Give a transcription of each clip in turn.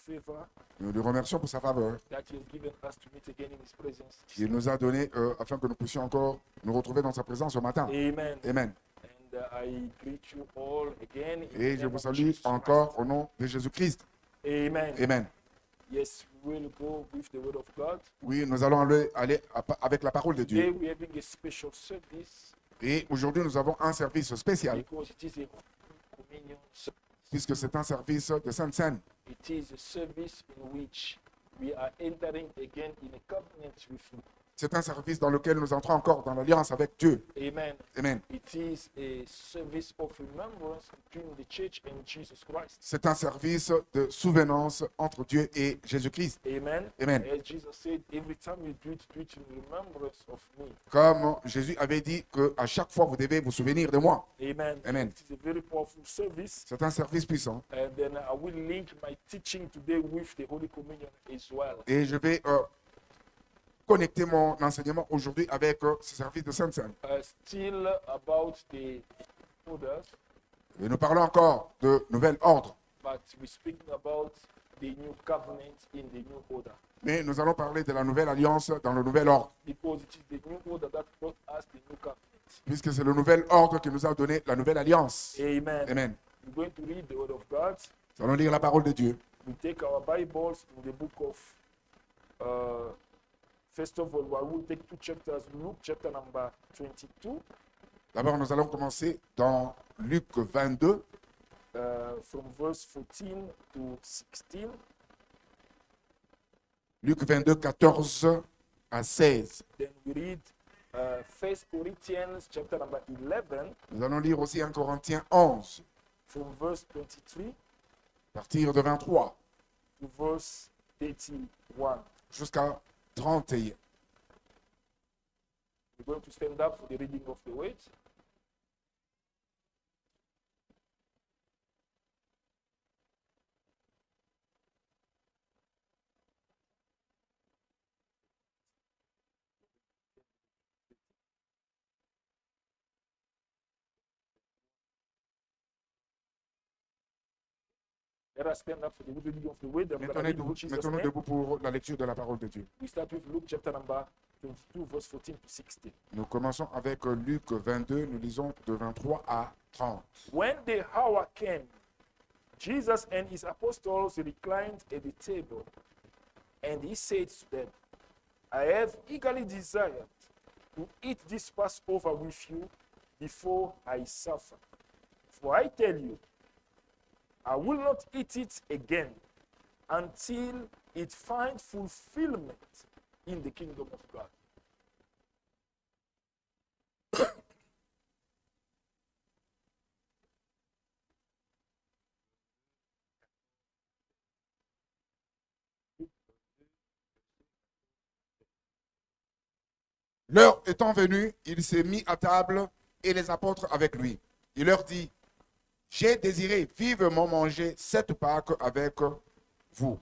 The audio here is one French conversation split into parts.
favor Nous le remercions pour sa faveur that He has given us to meet again in His presence. qu'il nous a donné afin que nous puissions encore nous retrouver dans sa présence ce matin. Amen. Amen. And I greet you all again in Et the je name vous of salue Jesus encore Christ. au nom de Jésus-Christ. Amen. Amen. Yes, we will go with the word of God. Oui, nous allons aller avec la parole de Today Dieu. we're having a special service Et aujourd'hui, nous avons un service spécial because it is a communion service. puisque c'est un service de Sainte Seine. It is a service in which we are entering again in a covenant with Him. C'est un service dans lequel nous entrons encore dans l'alliance avec Dieu. Amen. Amen. It is a service of remembrance between the church and Jesus Christ. C'est un service de souvenance entre Dieu et Jésus-Christ. Amen. Amen. As Jesus said, every time you do it in remembrance of me. Comme Jésus avait dit qu'à chaque fois, vous devez vous souvenir de moi. Amen. Amen. It is a very powerful service. C'est un service puissant. And then I will link my teaching today with the Holy Communion as well. Et je vais connecter mon enseignement aujourd'hui avec ce service de Sainte Seine. Still about the orders, Et nous parlons encore de nouvel ordre. but we're speaking about the new covenant in the new order. Mais nous allons parler de la nouvelle alliance dans le nouvel ordre. Because it is the new order that brought us the new covenant. Puisque c'est le nouvel ordre qui nous a donné la nouvelle alliance. Amen. Amen. We're going to read the word of God. Nous allons lire la parole de Dieu. We take our Bibles in the book of, first of all, I will take two chapters, Luke chapter number 22, D'abord, nous allons commencer dans Luc 22, from verse 14 to 16. Luc 22, 14 à 16. Then we read 1 Corinthians chapter number 11, Nous allons lire aussi 1 Corinthiens 11, from verse 23 à partir de 23 to verse 31. jusqu'à 31. We're going to stand up for the reading of the word. Let us stand up for the reading of the word. I'm gonna read in Jesus' Mettons-nous name. debout pour la lecture de la parole de Dieu. We start with Luke chapter number 22, verse 14 to 16. Nous commençons avec Luc 22, nous lisons de 23 à 30. When the hour came, Jesus and his apostles reclined at the table, and he said to them, I have eagerly desired to eat this Passover with you before I suffer. For I tell you, I will not eat it again until it find fulfillment in the kingdom of God. L'heure étant venue, il s'est mis à table et les apôtres avec lui. Il leur dit, j'ai désiré vivement manger cette Pâque avec vous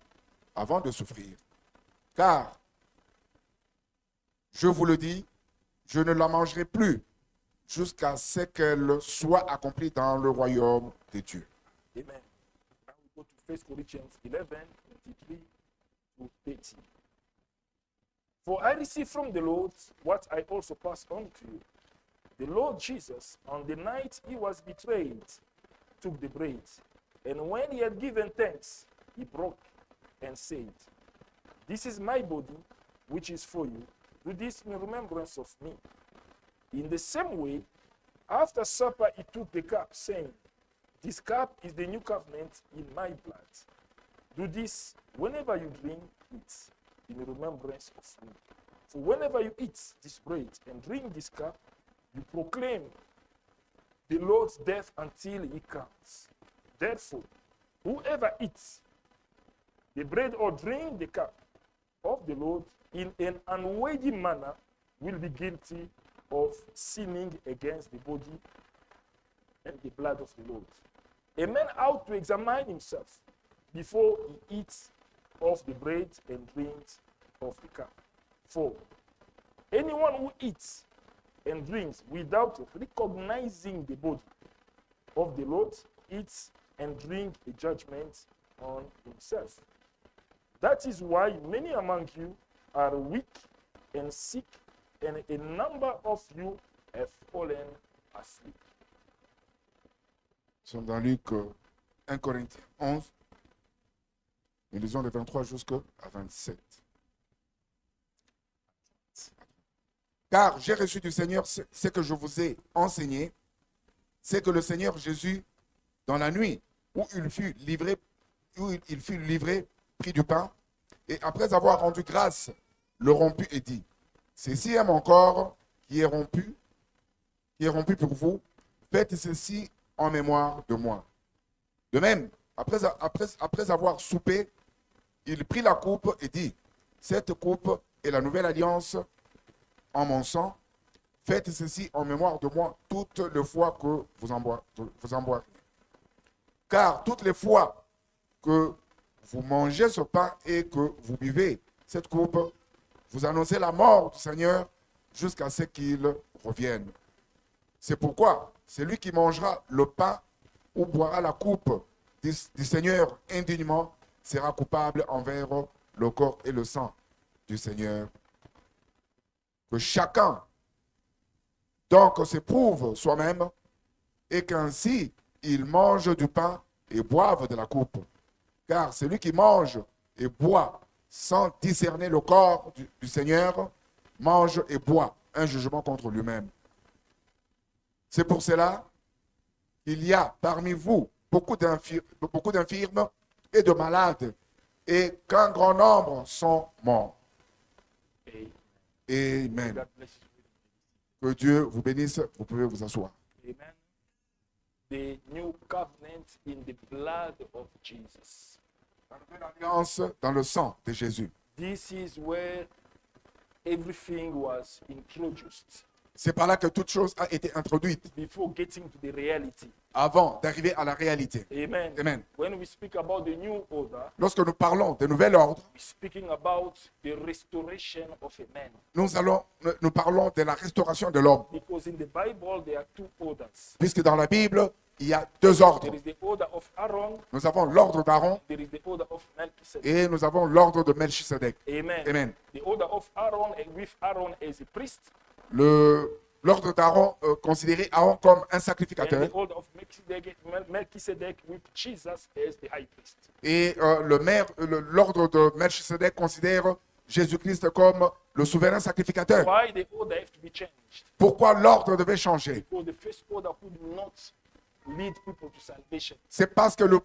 avant de souffrir. Car, je vous le dis, je ne la mangerai plus jusqu'à ce qu'elle soit accomplie dans le royaume de Dieu. Amen. Now we go to 1 Corinthians 11, 23 to 30. For I received from the Lord what I also passed on to you. The Lord Jesus, on the night he was betrayed, took the bread, and when he had given thanks, he broke and said, This is my body, which is for you. Do this in remembrance of me. In the same way, after supper, he took the cup, saying, This cup is the new covenant in my blood. Do this whenever you drink it in remembrance of me. For whenever you eat this bread and drink this cup, you proclaim the Lord's death until he comes. Therefore, whoever eats the bread or drink the cup of the Lord in an unworthy manner will be guilty of sinning against the body and the blood of the Lord. A man ought to examine himself before he eats of the bread and drinks of the cup. For anyone who eats and drinks without recognizing the body of the Lord eats and drinks a judgment on himself. That is why many among you are weak and sick, and a number of you have fallen asleep. Nous sommes dans Luc 1 Corinthiens 11. Nous lisons de 23 jusqu'à 27. Car j'ai reçu du Seigneur ce que je vous ai enseigné, c'est que le Seigneur Jésus, dans la nuit où il fut livré, prit du pain, et après avoir rendu grâce, le romput et dit, ceci est mon corps qui est rompu pour vous, faites ceci en mémoire de moi. De même, après avoir soupé, il prit la coupe et dit, cette coupe est la nouvelle alliance en mon sang, faites ceci en mémoire de moi toutes les fois que vous en boirez. Car toutes les fois que vous mangez ce pain et que vous buvez cette coupe, vous annoncez la mort du Seigneur jusqu'à ce qu'il revienne. C'est pourquoi celui qui mangera le pain ou boira la coupe du Seigneur indignement sera coupable envers le corps et le sang du Seigneur. Que chacun donc s'éprouve soi-même et qu'ainsi il mange du pain et boive de la coupe. Car celui qui mange et boit sans discerner le corps du Seigneur mange et boit un jugement contre lui-même. C'est pour cela qu'il y a parmi vous beaucoup d'infirmes et de malades, et qu'un grand nombre sont morts. Amen. God bless you. Que Dieu vous bénisse. Vous pouvez vous asseoir. Amen. The new covenant in the blood of Jesus. La nouvelle alliance dans le sang de Jésus. This is where everything was introduced C'est par là que toute chose a été introduite before getting to the reality. avant d'arriver à la réalité. Amen. Amen. When we speak about the new order, Lorsque nous parlons de nouvel ordre, we're speaking about the restoration of a man. nous parlons de la restauration de l'homme. Because in the Bible, there are two orders. Puisque dans la Bible, il y a deux ordres. There is the order of Aaron, Nous avons l'ordre d'Aaron there is the order of Melchizedek. et nous avons l'ordre de Melchisedec. Amen. Amen. The order of Aaron, and with Aaron as a priest, L'ordre d'Aaron considérait Aaron comme un and sacrificateur. the order of Melchizedek with Jesus as the high priest. Et l'ordre de Melchisedec considère Jésus-Christ comme le souverain sacrificateur. Why the order have to be changed? Pourquoi l'ordre devait changer? Because the first order could not lead people to salvation. C'est parce que le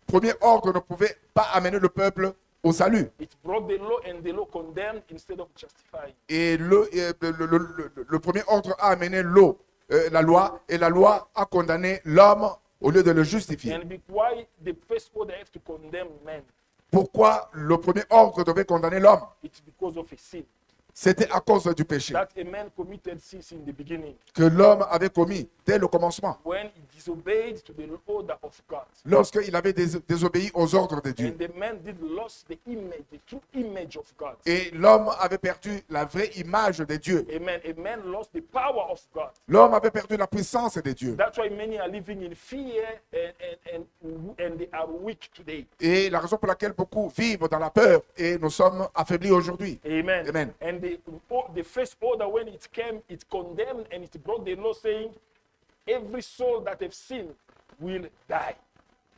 premier ordre ne pouvait pas amener le peuple au salut. It brought the law, and the law condemned instead of justifying. Et le premier ordre a amené la loi, et la loi a condamné l'homme au lieu de le justifier. And why the first order have to condemn men? Pourquoi le premier ordre devait condamner l'homme? It's because of a sin. C'était à cause du péché That a man committed sins in the beginning que l'homme avait commis dès le commencement, when he disobeyed to the order of God. lorsqu'il avait désobéi aux ordres de Dieu. And the man did lost the image, the true image of God. Et l'homme avait perdu la vraie image de Dieu. Amen. A man lost the power of God. L'homme avait perdu la puissance de Dieu. That's why many are living in fear and they are weak today. Et la raison pour laquelle beaucoup vivent dans la peur et nous sommes affaiblis aujourd'hui. Amen. Amen. And the first order, when it came, it condemned and it brought the law saying, every soul that have sinned will die.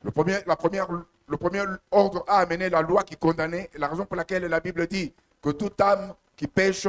Le premier ordre a amené la loi qui condamnait, la raison pour laquelle la Bible dit que toute âme qui pêche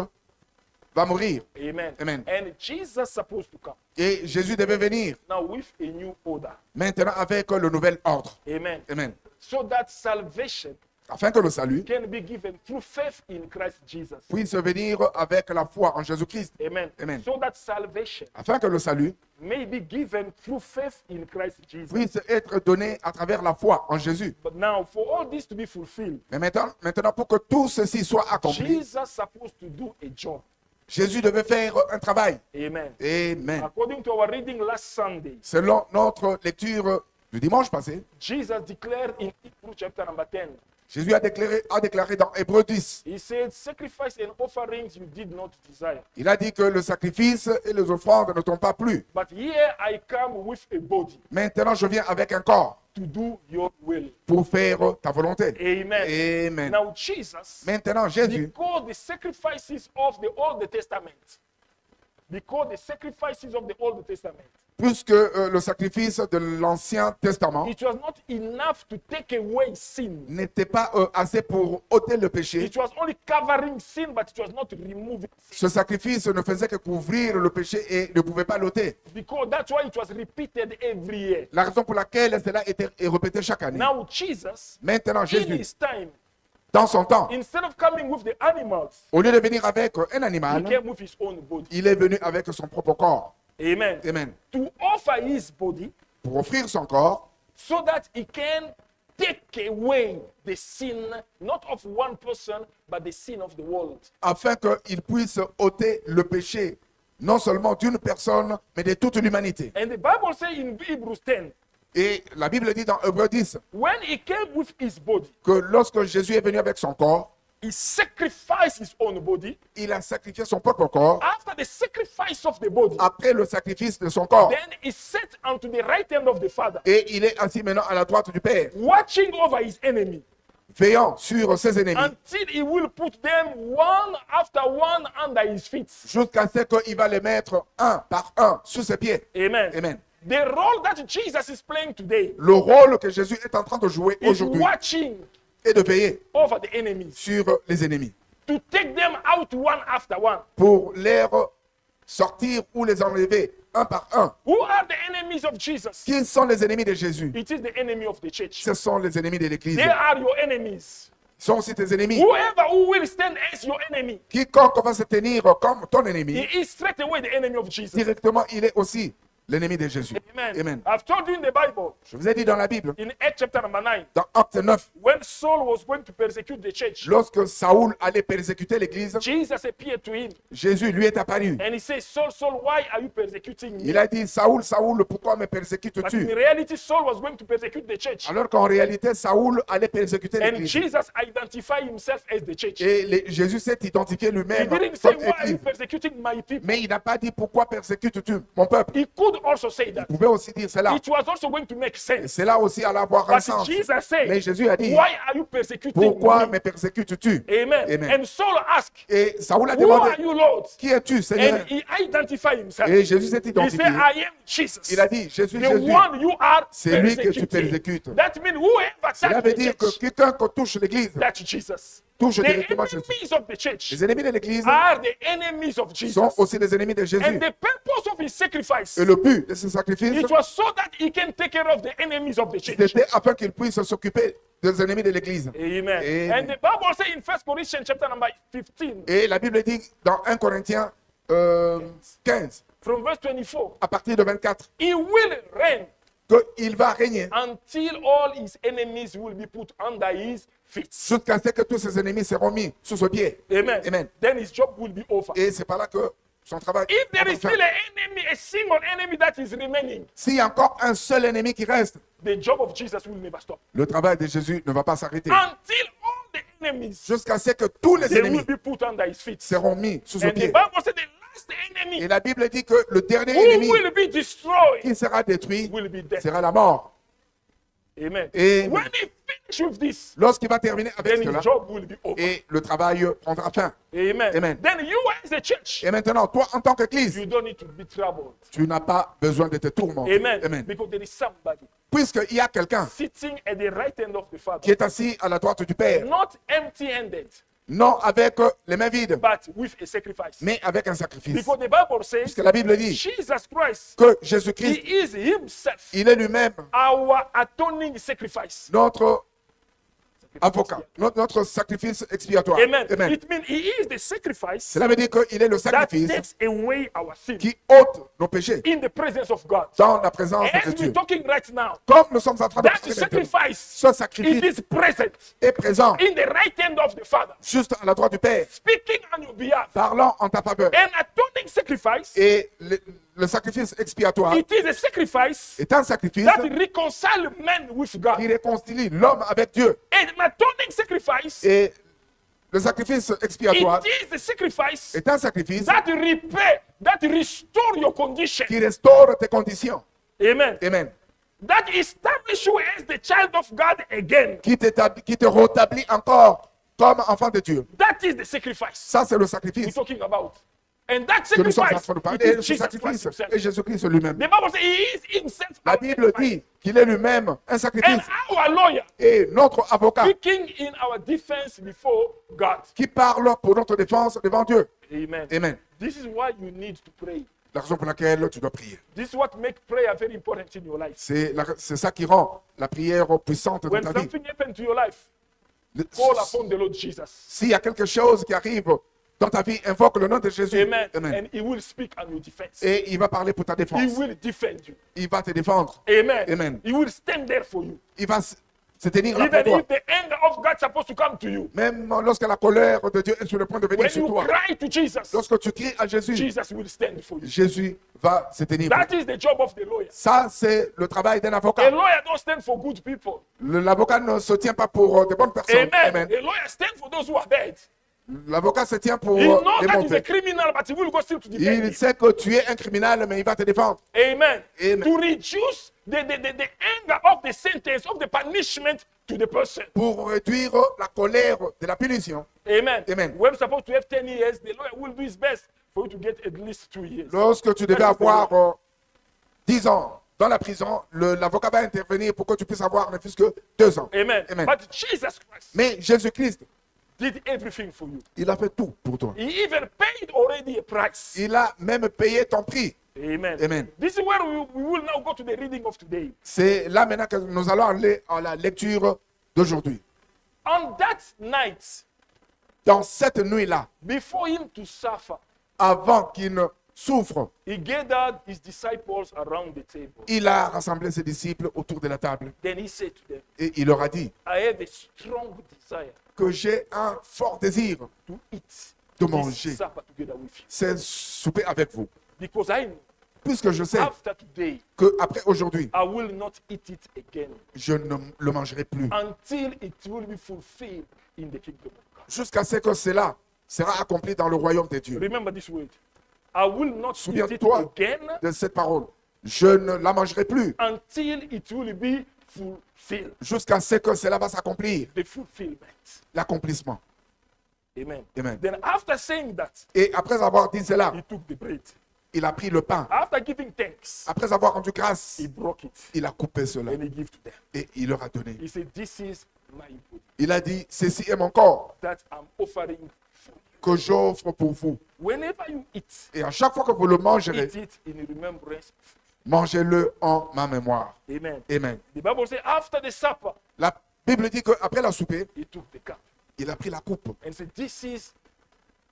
va mourir. Amen. Amen. And Jesus supposed to come Et Jésus devait venir now with a new order. maintenant avec le nouvel ordre. Amen. Amen. So that salvation Afin que le salut can be given through faith in Christ Jesus. puisse venir avec la foi en Jésus-Christ. Amen. Amen. So that salvation Afin que le salut may be given through faith in Christ Jesus. puisse être donné à travers la foi en Jésus. But now, for all this to be fulfilled, Mais maintenant pour que tout ceci soit accompli, Jesus supposed to do a job. Jésus devait faire un travail. Amen. Amen. According to our reading last Sunday, Selon notre lecture du dimanche passé, Jesus declared in Hebrews chapter number 10, Jésus a déclaré dans Hébreux 10, he said, sacrifice and offerings you did not desire. il a dit que le sacrifice et les offrandes ne t'ont pas plu. But here I come with a body. Maintenant, je viens avec un corps. to do your will. pour faire ta volonté. Amen. Amen. Now, Jesus, Maintenant, Jésus, because the sacrifices of the Old Testament, puisque le sacrifice de l'Ancien Testament it was not enough to take away sin. n'était pas assez pour ôter le péché, It was only covering sin, but it was not removing sin. ce sacrifice ne faisait que couvrir le péché et ne pouvait pas l'ôter. Because that's why it was repeated every year. La raison pour laquelle cela était répété chaque année. Now, Jesus, Maintenant, in Jésus, his time, dans son temps, instead of coming with the animals, au lieu de venir avec un he animal, came with his own body. il est venu avec son propre corps. Amen. Amen. To offer his body Pour offrir son corps, so that he can take away the sin, not of one person, but the sin of the world. afin qu'il puisse ôter le péché, non seulement d'une personne, mais de toute l'humanité. And the Bible says in Hebrews 10, Et la Bible dit dans Hébreux 10 when he came with his body, que lorsque Jésus est venu avec son corps, he sacrificed his own body. il a sacrifié son propre corps. After the sacrifice of the body, Après le sacrifice de son corps, then he sat unto the right hand of the Father, et il est assis maintenant à la droite du Père, watching over his enemy, veillant sur ses ennemis, until he will put them one after one under his feet. jusqu'à ce qu'il va les mettre un par un sous ses pieds. Amen. Amen. The role that Jesus is playing today Le rôle que Jésus est en train de jouer is aujourd'hui watching est de veiller over the enemies, sur les ennemis to take them out one after one. pour les sortir ou les enlever un par un. Who are the enemies of Jesus? Qui sont les ennemis de Jésus? It is the enemy of the church. Ce sont les ennemis de l'Église. They are your enemies. Ils sont aussi tes ennemis. Whoever who will stand as your enemy, Quiconque va se tenir comme ton ennemi, he is straight away the enemy of Jesus. directement, il est aussi l'ennemi de Jésus. Amen. Amen. I've told you in the Bible, Je vous ai dit dans la Bible, in Acts chapter number 9, dans Acte 9, when Saul was going to persecute the church, lorsque Saoul allait persécuter l'Église, Jesus appeared to him Jésus lui est apparu. and he says, Saul, Saul, why are you persecuting me? Il a dit, Saoul, Saoul, pourquoi me But in persécutes-tu? reality, Saul was going to persecute the church. Alors qu'en réalité, Saoul allait persécuter And l'Église. Jesus identified himself as the church. Et Jésus s'est identifié He lui-même didn't say, comme why are you Église. persecuting my people? Mais il n'a pas dit, pourquoi persécutes-tu mon peuple? He could also say that. Il pouvait aussi dire cela. It was also going to make Et sense. cela aussi allait avoir un But sens. Jesus Mais said, Jésus a dit, why are you persecuting pourquoi me? me persécutes-tu? Amen. Amen. And Saul asked, Et Saoul a who are demandé, you, Lord? qui es-tu, Seigneur? And he identified himself. Et Jésus s'est He said, identifié. I am Jesus. Il a dit, Jésus, The Jésus, one you are c'est lui que tu persecuting. persécutes. That means whoever Cela touches veut the dire que church, quiconque touche l'Église that's Jesus. touche The directement Jésus. enemies of the church Les ennemis de l'Église are the enemies of Jesus. sont aussi les ennemis de Jésus. And the purpose of his sacrifice, Et le but de ce sacrifice, it was so that he can take care of the enemies of the church. c'était afin qu'il puisse s'occuper des ennemis de l'Église. Amen. Amen. And the Bible says in 1 Corinthians chapter number 15, Et la Bible dit dans 1 Corinthiens 15, from verse 24, à partir de 24, he will reign qu'il va régner until all his enemies will be put under his feet. jusqu'à ce que tous ses ennemis seront mis sous ses pieds. Amen. Amen. Then his job will be over. Et c'est par là que son travail If there is prendra still fin. an enemy, a single enemy that is remaining, S'il y a encore un seul ennemi qui reste, the job of Jesus will never stop. le travail de Jésus ne va pas s'arrêter. Until all the enemies, Jusqu'à ce que tous les they will ennemis be put under his feet. seront mis sous ses And the pieds. Bible says the last enemy Et la Bible dit que le dernier who ennemi will be destroyed qui sera détruit will be death. sera la mort. Amen. Et When he finishes with this, lorsqu'il va terminer avec then cela, his job will be over. et le travail prendra fin. Amen. Amen. Then you as the church, Et maintenant, toi, en tant qu'Église, you don't need to be troubled. tu n'as pas besoin de te tourmenter. Amen. Amen. Because there is somebody Puisqu'il y a quelqu'un sitting at the right hand of the qui Father, est assis à la droite du Père, not empty-handed, non avec les mains vides, but with a sacrifice. mais avec un sacrifice. Because the Bible says Puisque la Bible dit Jesus Christ, que he Jésus-Christ, is himself il est lui-même our atoning sacrifice. notre avocat, notre sacrifice expiatoire. Amen. Amen. It means he is the sacrifice Cela veut dire qu'il est le that sacrifice takes away our sin qui ôte nos péchés in the presence of God. dans la présence de As we're Dieu. talking right now, Comme nous sommes en train de that parler maintenant, sacrifice, ce it sacrifice is present est présent in the right hand of the Father, juste à la droite du Père, speaking on your behalf. parlant en ta faveur. An atoning sacrifice, Et le sacrifice expiatoire it is a sacrifice est un sacrifice that reconciles man with qui God. réconcilie l'homme avec Dieu. An atoning sacrifice, Et le sacrifice expiatoire it is a sacrifice est un sacrifice that repair, that restore your condition. qui restaure tes conditions. Amen. Amen. that establish you as the child of God again. qui te rétablit encore comme enfant de Dieu. That is the sacrifice Ça, c'est le we're sacrifice talking about. And that que nous sommes en sacrifice, train de parler. it Et is ce Jesus sacrifice Christ himself. est Jésus-Christ lui-même. The Bible says he is himself La our Bible sacrifice. dit qu'il est lui-même un And sacrifice. our lawyer Et notre avocat speaking in our defense before God. qui parle pour notre défense devant Dieu. Amen. Amen. This is why you need to pray. La raison pour laquelle tu dois prier. This is what makes prayer very important in your life. C'est ça qui rend la prière puissante dans When ta vie. something happens to your life, call upon the Lord Jesus. S'il y a quelque chose qui arrive dans ta vie, invoque le nom de Jésus. Amen. Amen. And he will speak on your defense. Et il va parler pour ta He défense. will defend you. Il va te défendre. Amen. Amen. He will stand there for you. Il va se tenir là pour Even toi. if the anger of God is supposed to come to you. Même lorsque la colère de Dieu est sur le point de venir When sur you toi. cry to Jesus, Lorsque tu cries à Jésus, Jesus will stand for you. Jésus va se tenir. That is the job of the lawyer. Ça, c'est le travail d'un A avocat. lawyer don't stand for good people. L'avocat ne se tient pas pour de bonnes personnes. Amen. Amen. A lawyer stands for those who are bad. L'avocat se tient pour He knows les that bons he's a faits. criminal, but he will go still to defend Il you. sait que tu es un criminel, mais il va te défendre. Amen. Amen. To reduce the anger of the sentence, of the punishment to the person. Pour réduire la colère de la punition. Amen. Amen. When supposed to have 10 years, the lawyer will do his best for you to get at least 2 years. Lorsque tu devais That is the law. avoir 10 ans dans la prison, l'avocat va intervenir pour que tu puisses avoir ne fût-ce que 2 ans. Amen. Amen. But Jesus Christ Mais Jésus-Christ, did everything for you. il a fait tout pour toi. He even paid already a price. Il a même payé ton prix. Amen. Amen. This is where we will now go to the reading of today. C'est là maintenant que nous allons aller à la lecture d'aujourd'hui. On that night, Dans cette nuit-là, before him to suffer, avant qu'il ne souffre, he gathered his disciples around the table. il a rassemblé ses disciples autour de la table Then he said to them, et il leur a dit I have a strong desire que j'ai un fort désir to eat de this manger, supper together with you. c'est souper avec vous. Because I know Puisque je sais after today, qu'après aujourd'hui, I will not eat it again je ne le mangerai plus. until it will be fulfilled in the kingdom of God. Jusqu'à ce que cela sera accompli dans le royaume de Dieu. Remember this word. I will not eat it Souviens-toi again de cette parole. Je ne la mangerai plus until it will be fulfilled. jusqu'à ce que cela va s'accomplir. The fulfillment. L'accomplissement. Amen. Amen. Then after saying that, Et après avoir dit cela, he took the bread. il a pris le pain. After giving thanks, Après avoir rendu grâce, he broke it il a coupé cela and he gave to them. et il leur a donné. He said, this is my body Il a dit, ceci est mon corps that I'm offering for you. que j'offre pour vous. Whenever you eat, Et à chaque fois que vous le mangerez, eat it in remembrance of mangez-le en ma mémoire. me. Amen. Amen. The Bible says after the supper, La Bible dit qu'après la souper, he took the cup il a pris la coupe. and said, this is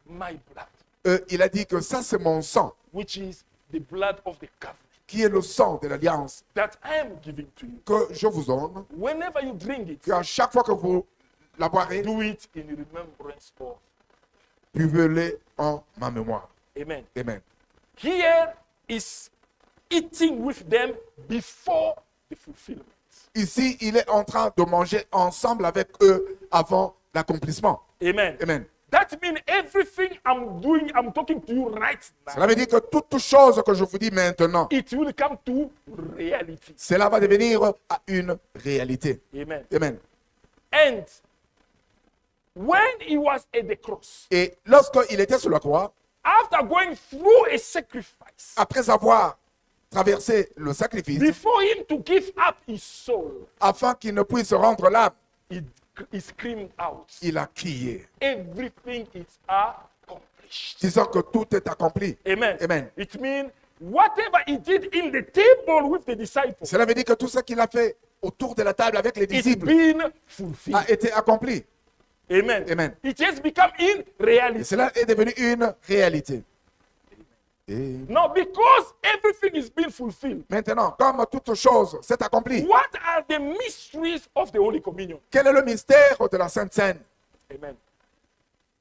my blood, Il a dit que ça c'est mon sang, which is the blood of the covenant qui est le sang de l'alliance that I am giving to you. que je vous donne. Whenever you drink it, À chaque fois que vous la boirez, do it in remembrance of. buvez-le en ma mémoire. Amen. Amen. Here is eating with them before the fulfillment. Ici, il est en train de manger ensemble avec eux avant l'accomplissement. Amen. Amen. That means everything I'm doing, I'm talking to you right Cela now, veut dire que toute chose que je vous dis maintenant, it will come to reality. cela va devenir à une réalité. Amen. Amen. And when he was at the cross, Et lorsqu'il était sur la croix, after going through a sacrifice, après avoir traversé le sacrifice, before him to give up his soul, afin qu'il ne puisse rendre l'âme, he screamed out, il a crié, everything is accomplished. disant que tout est accompli. Amen. Amen. It means whatever he did in the table with the disciples, Cela veut dire que tout ce qu'il a fait autour de la table avec les it's disciples been fulfilled. a été accompli. Amen. Amen. It has become in Et reality. cela est devenu une réalité. Et Now, because everything is being fulfilled, maintenant, comme toute chose s'est accomplie, what are the mysteries of the Holy Communion? quel est le mystère de la Sainte Seine? Amen.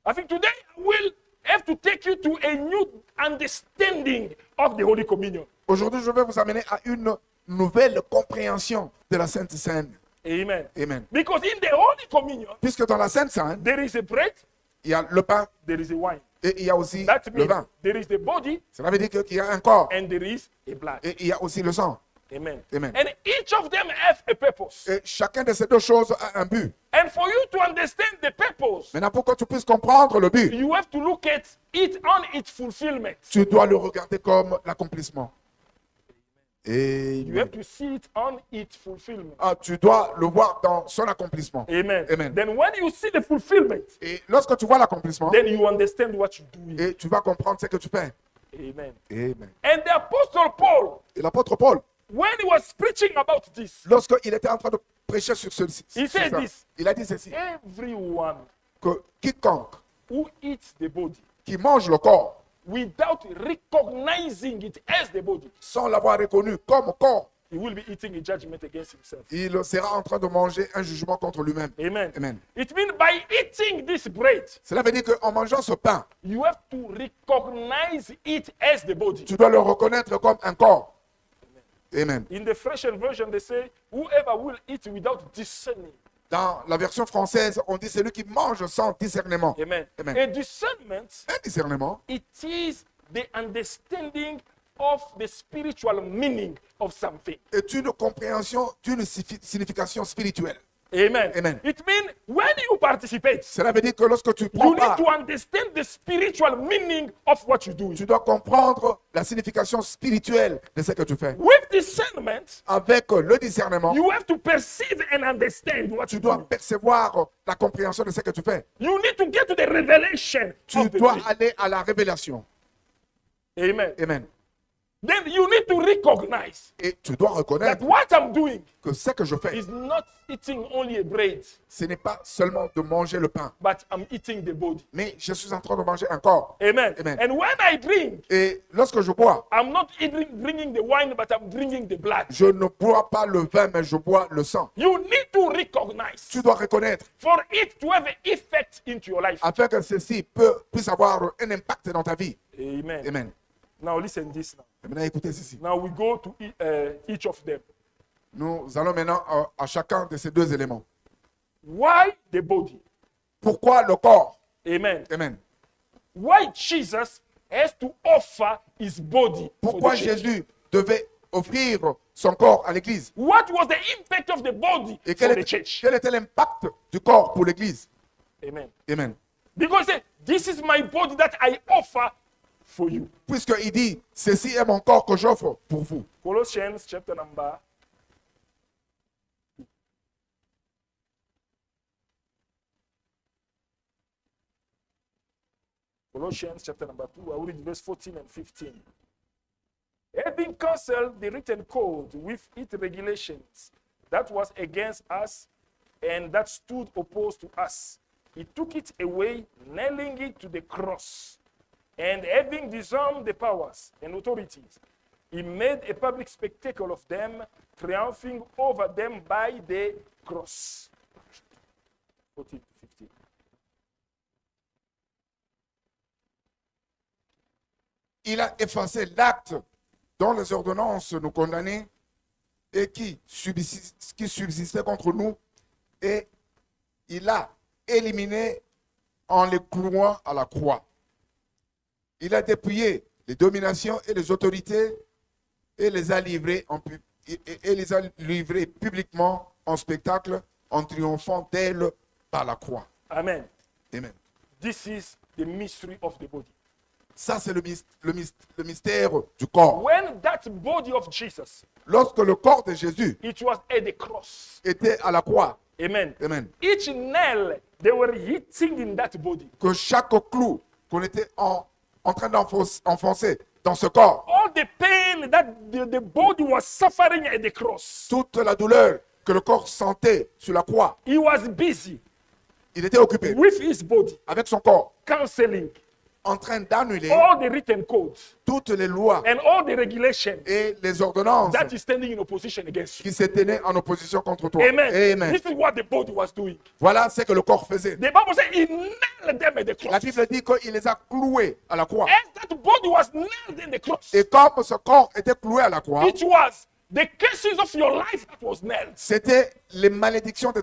I think today I will have to take you to a new understanding of the Holy Communion. Aujourd'hui, je vais vous amener à une nouvelle compréhension de la Sainte Seine. Amen. Amen. Because in the Holy Communion, Puisque dans la Sainte Seine, there is a bread, il y a le pain there is a wine. et il y a aussi That le means vin. there is the body Cela veut dire qu'il y a un corps and there is a blood. et il y a aussi le sang. Amen. Amen. And each of them have a purpose. Et chacun de ces deux choses a un but. And for you to understand the purpose, Maintenant, pour que tu puisses comprendre le but, you have to look at it on its fulfillment. tu dois le regarder comme l'accomplissement. You Amen. have to see it on its fulfillment. Ah, tu dois le voir dans son accomplissement. Amen. Amen. Then when you see the fulfillment, Et lorsque tu vois l'accomplissement, then you understand what you're doing. et tu vas comprendre ce que tu fais. Amen. Amen. And the apostle Paul, Et l'apôtre Paul, when he was preaching about this, lorsqu'il était en train de prêcher sur ceci, He said this. il a dit ceci, everyone que quiconque who eats the body qui mange le corps without recognizing it as the body, sans l'avoir reconnu comme corps, he will be eating a judgment against himself. il sera en train de manger un jugement contre lui-même. Amen. Amen. It means by eating this bread, Cela veut dire qu'en mangeant ce pain, you have to recognize it as the body. tu dois le reconnaître comme un corps. Amen. In the French version, they say, whoever will eat without discerning. Dans la version française, on dit celui qui mange sans discernement. Amen. Amen. A discernment, Un discernement, it is the understanding of the spiritual meaning of something. est une compréhension d'une signification spirituelle. Amen. Amen. It means when you participate, Cela veut dire que lorsque tu you prends need part, to understand the spiritual meaning of what you do. tu dois comprendre la signification spirituelle de ce que tu fais. With discernment, Avec le discernement, you have to perceive and understand what tu you dois do. percevoir la compréhension de ce que tu fais. You need to get to the revelation Tu of the dois thing. aller à la révélation. Amen. Amen. Then you need to recognize Et tu dois that reconnaître what I'm doing que ce que je fais, is not eating only a bread, ce n'est pas seulement de manger le pain, but I'm eating the body. mais je suis en train de manger un corps. Amen. Amen. And when I drink, Et lorsque je bois, I'm not drinking the wine, but I'm drinking the blood. je ne bois pas le vin, mais je bois le sang. You need to recognize Tu dois reconnaître for it to have an effect into your life. afin que ceci puisse avoir un impact dans ta vie. Amen. Amen. Now listen this now. Et maintenant, écoutez ceci. Now we go to each of them. Nous allons maintenant à chacun de ces deux éléments. Why the body? Pourquoi le corps? Amen. Amen. Why Jesus has to offer his body for Pourquoi the church? Jésus devait offrir son corps à l'église? What was the impact of the body Et for the church? quel était l'impact du corps pour l'église? Amen. Amen. Because this is my body that I offer for you. Puisqu'il dit, ceci est mon corps que j'offre pour vous. Colossians chapter number 2. Colossians chapter number 2, I will read verse 14 and 15. Having cancelled the written code with its regulations that was against us and that stood opposed to us, he took it away, nailing it to the cross. And having disarmed the powers and authorities, he made a public spectacle of them, triumphing over them by the cross. 14, 15. Il a effacé l'acte dont les ordonnances nous condamnaient et qui subsistait contre nous, et il a éliminé en les clouant à la croix. Il a dépouillé les dominations et les autorités et les a livrées, publiquement en spectacle en triomphant d'elles par la croix. Amen. Amen. This is the mystery of the body. Ça, c'est le mystère du corps. When that body of Jesus, Lorsque le corps de Jésus it was at the cross. était à la croix, Amen. Amen, Each nail they were hitting in that body. que chaque clou qu'on était en train d'enfoncer dans ce corps, All the pain that the body was suffering at the cross, toute la douleur que le corps sentait sur la croix, he was busy il était occupé with his body, avec son corps, canceling en train d'annuler all the written codes toutes les lois and all the regulations et les ordonnances that is standing in opposition against you. qui se tenaient en opposition contre toi. Amen. Amen. This is what the body was doing. Voilà ce que le corps faisait. The Bible says he nailed them at the La cross. Bible dit qu'il les a cloués à la croix. As that body was nailed in the cross, Et comme ce corps était cloué à la croix, it was the cases of your life that was nailed. c'était les malédictions de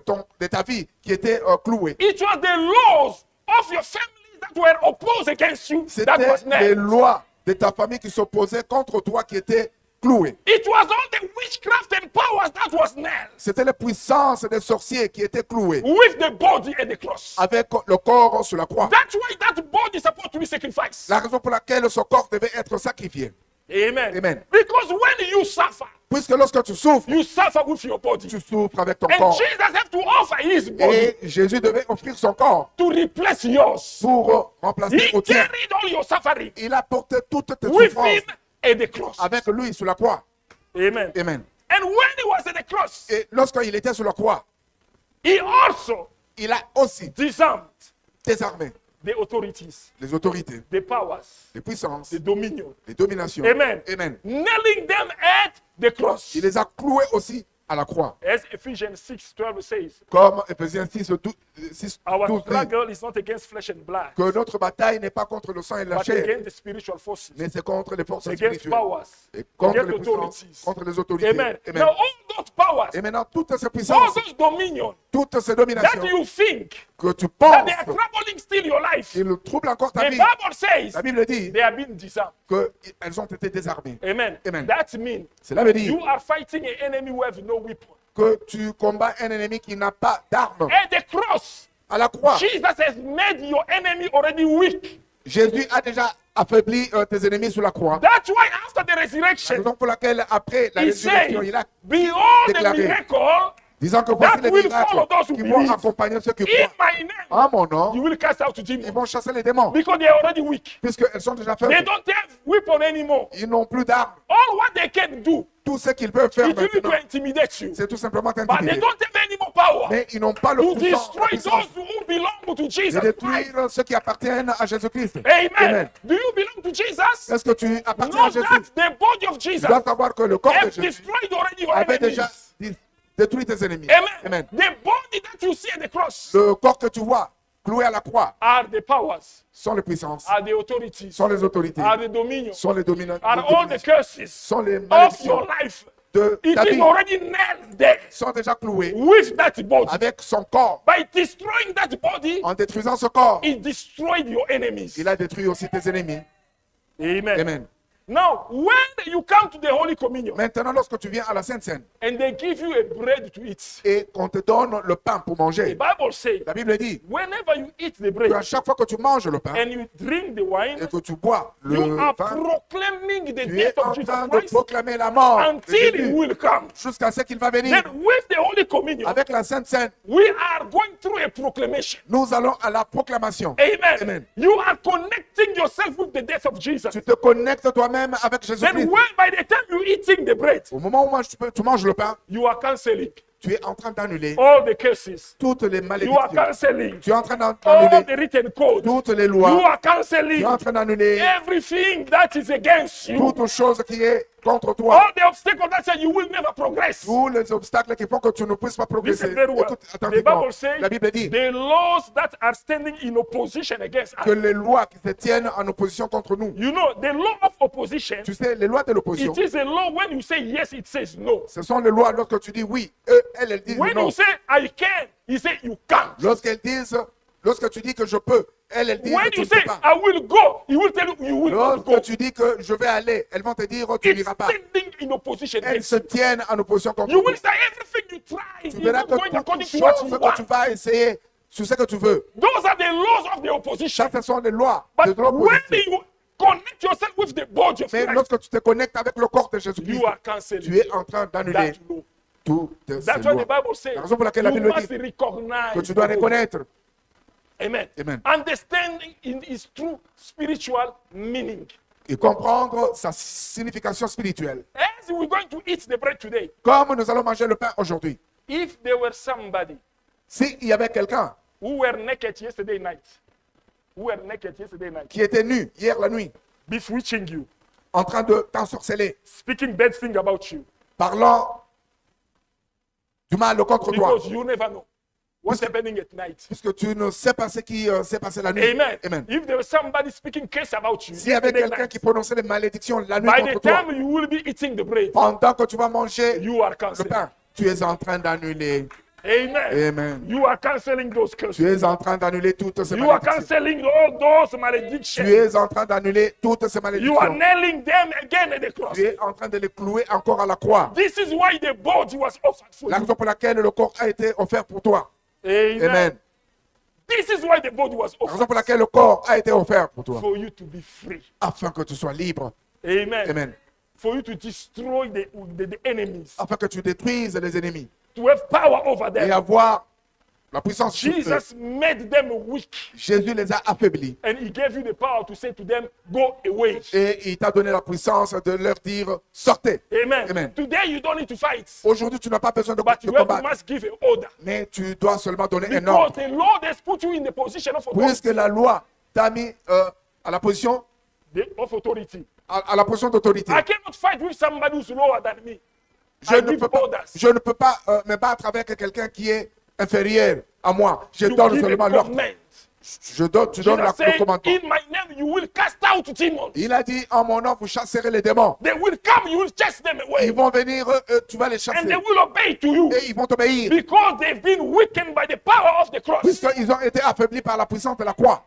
ta vie qui étaient clouées. It was the laws of your family that were opposed against you that C'était was les nailed. lois de ta famille qui s'opposaient contre toi qui étaient cloué. It was all the witchcraft and powers that was nailed C'était les puissances des sorciers qui étaient cloués with the body and the cross. avec le corps sur la croix. That's why that body is supposed to be sacrificed. La raison pour laquelle ce corps devait être sacrifié. Amen. Amen. Because when you suffer Puisque lorsque tu souffres, with your body. tu souffres avec ton And corps. Jesus had to offer his body Et Jésus devait offrir son corps to replace yours. pour remplacer He au tien. carried all your suffering Il a porté toutes tes with souffrances him at the cross. avec lui sur la croix. Amen. Amen. And when he was at the cross, Et lorsqu'il était sur la croix, he also il a aussi disarmed désarmé the authorities, les autorités, the powers, les puissances, the dominion. les dominations. Amen. Amen. Nailing them at the cross. Il les a cloués aussi à la croix. As Ephesians 6:12 says, Comme Éphésiens 6, 12 our dit, struggle is not against flesh and blood, que notre bataille n'est pas contre le sang et la but chair, against the spiritual forces, mais c'est contre les forces against spirituelles, powers, et contre against les puissances, authorities. contre les autorités. Amen. Amen. Now, all those powers, Et maintenant, toutes ces all puissances, those dominion toutes ces that dominations you think que tu that penses they are troubling still your life, qu'ils troublent encore ta the vie, Bible says la Bible dit they are being disarmed. qu'elles ont été désarmées. Amen. Amen. That means Cela veut dire you are fighting an enemy who have no weapon. que tu combats un ennemi qui n'a pas d'armes. At the cross, À la croix, Jesus has made your enemy already weak. Jésus a déjà affaibli tes ennemis sur la croix. That's why after the La resurrection, raison pour laquelle, après la he résurrection, said, il a behold the déclaré, miracle disant que voici that les will miracles follow those who qui vont believe. accompagner ceux qui In croient. my name, En mon nom, you will cast out ils demons vont chasser les démons, because they are already weak. puisqu'elles sont déjà They faibles. don't have weapon anymore. Ils n'ont plus d'armes. All what they can do Tout ce qu'ils peuvent faire is really to maintenant, intimidate you. c'est tout simplement But they t'intimider. don't have any more power Mais ils n'ont pas le to pouvoir, la destroy puissance those who belong to Jesus de Christ. détruire ceux qui appartiennent à Jésus-Christ. Amen. Amen. Do you belong to Jesus? Est-ce que tu appartiens à Know Jésus? that the body of Jesus Tu dois savoir que le corps de have Jésus destroyed already your avait enemies. déjà détruit tes ennemis. Amen. Amen. The body that you see at the cross Le corps que tu vois cloué à la croix are the powers, sont les puissances, are the authorities, sont les autorités, are the dominion, sont les dominants, are all the curses sont les of your malédictions life. de It ta is vie, already nailed there sont déjà cloués with that body. avec son corps. By destroying that body, En détruisant ce corps, it destroyed your enemies. il a détruit aussi tes ennemis. Amen. Amen. Now, when you come to the Holy Communion Maintenant, lorsque tu viens à la Sainte Seine and they give you a bread to eat, et qu'on te donne le pain pour the manger, Bible says, la Bible dit whenever you eat the que à bread chaque fois que tu manges le pain and you drink the wine, et que tu bois le you are vin, proclaiming the tu es death en of Jesus train de Christ proclamer la mort de until he Jésus will come. jusqu'à ce qu'il va venir. Then with the Holy Communion, Avec la Sainte Seine, we are going through a proclamation. nous allons à la proclamation. Amen. Amen. You are connecting yourself with the death of Jesus. Tu te connectes toi-même avec Then Jésus-Christ. when by the time you're eating the bread, Au moment où tu manges le pain, you are canceling tu es en train d'annuler all the curses. toutes les You are malédictions. canceling Tu es en train all d'annuler the written code. toutes les You lois. are canceling Tu es en train d'annuler everything that is against you. toute chose qui est contre toi. All the obstacles that say you will never progress. Tous les obstacles qui font que tu ne puisses pas progresser. Listen very well. Écoute The attentivement. Bible says La Bible dit the laws that are standing in opposition against que us. les lois qui se tiennent en opposition contre nous, You know, the law of opposition, tu sais, les lois de l'opposition, it is a law when you say yes, it says no. ce sont les lois lorsque tu dis oui, elles disent When non. you say I can, he say you can't. Lorsque tu dis que je peux, elles disent When que tu you ne say peux pas. I will go, he will tell you you will not go. Lorsque tu dis que je vais aller, elles vont te dire tu It's n'iras pas. standing in opposition Elles against se you. tiennent en opposition contre You nous. will say everything you try Tu is verras not que going toutes according les to what choses you que tu want. vas essayer, sur ce que tu veux. Those are the laws of the opposition. Ça, ce sont les lois de But when l'opposition. you connect yourself with the body of Mais Christ, lorsque tu te connectes avec le corps de Jésus-Christ, you are canceling tu es en train d'annuler that law. toutes ces That's why the lois. Bible says La raison pour laquelle la you Bible must dit recognize que tu dois the body. reconnaître. Amen. Amen. Understanding in its true spiritual meaning. Et comprendre sa signification spirituelle. As we're going to eat the bread today, Comme nous allons manger le pain aujourd'hui. if there were somebody S'il y avait quelqu'un who were naked yesterday night, qui était nu hier la nuit, bewitching you, en train de t'ensorceler, speaking bad things about you, parlant du mal contre toi, because you never know what's happening at night. puisque tu ne sais pas ce qui s'est passé la nuit. Amen. Amen. If there was somebody speaking case about you, S'il y avait yesterday quelqu'un night, qui prononçait des malédictions la nuit by the contre toi, time you will be eating the bread, pendant que tu vas manger you are le canceling. pain, tu es en train d'annuler. Amen. Amen. You are canceling those curses. Tu es en train d'annuler toutes ces You are malédictions. canceling all those Tu maledictions. es en train d'annuler toutes ces You are malédictions. nailing them again at the cross. Tu es en train de les clouer encore à la croix. This is why the body was offered for La you. raison pour laquelle le corps a été offert pour toi. Amen. Amen. This is why the body was La raison offered pour laquelle le corps a été offert pour toi. for you to be free. Afin que tu sois libre. Amen. Amen. For you to destroy the enemies, Afin que tu détruises les ennemis. to have power over Et them. avoir la puissance sur eux. Jesus made them weak, Jésus les a affaiblis. and he gave you the power to say to them, go away. Et il t'a donné la puissance de leur dire, sortez. Amen. Amen. Today you don't need to fight, Aujourd'hui, tu n'as pas besoin de but you combattre. must give an order. Mais tu dois seulement donner un Because ordre. the Lord has put you in the position of Puisque authority. la loi t'a mis à la position, Of authority. à la position d'autorité. I cannot fight with somebody who's lower than me. Je I ne give peux pas, orders. je ne peux pas me battre avec quelqu'un qui est inférieur à moi. Je You donne give a seulement l'ordre. command. Tu donnes Jesus le said, commandement. in my name you will cast out demons. Il a dit, en mon nom, vous chasserez les démons. They will come, you will chase them away. Ils vont venir, tu vas les And they chasser. will obey to you. Et ils vont t'obéir. Because they've been weakened by the power of the cross. Puisqu'ils ont été affaiblis par la puissance de la croix.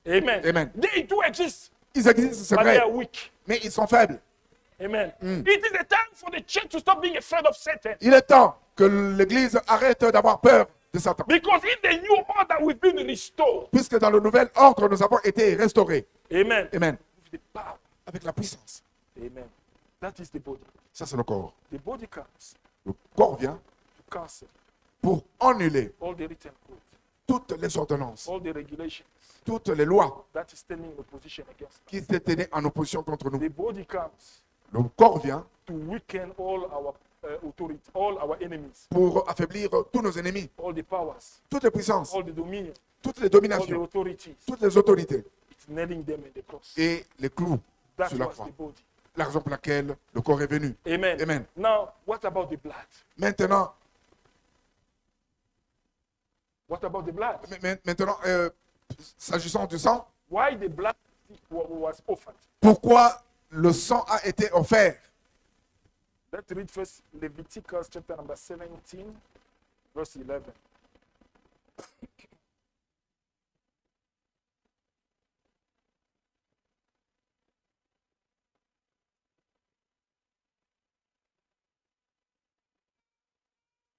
Amen. Amen. They do exist, Ils existent, c'est but they vrai. are weak. Mais ils sont faibles. Amen. It is a time for the church to stop being afraid of Satan. Il est temps que l'Église arrête d'avoir peur de Satan. Because in the new order, we've been restored. Puisque dans le nouvel ordre, nous avons été restaurés. Amen. Amen. With the power. Avec la puissance. Amen. That is the body. Ça, c'est le corps. The body comes Le corps vient to cancel pour annuler all the written code, toutes les ordonnances, all the regulations toutes les lois that is standing in opposition against us. qui se tenaient en opposition contre nous. The body comes Le corps vient to weaken all our authority, all our enemies, pour affaiblir tous nos ennemis, all the powers, toutes les puissances, all the dominion, toutes les all the dominations, authorities. toutes les autorités It's nailing them in the cross. et les clous That sur la was croix. the body. La raison pour laquelle le corps est venu. Amen. Amen. Now, what about the blood? Maintenant, What about the blood? maintenant s'agissant du sang, Why the blood was offered? pourquoi le sang a été offert? Let's read first Leviticus chapter number 17, verse 11.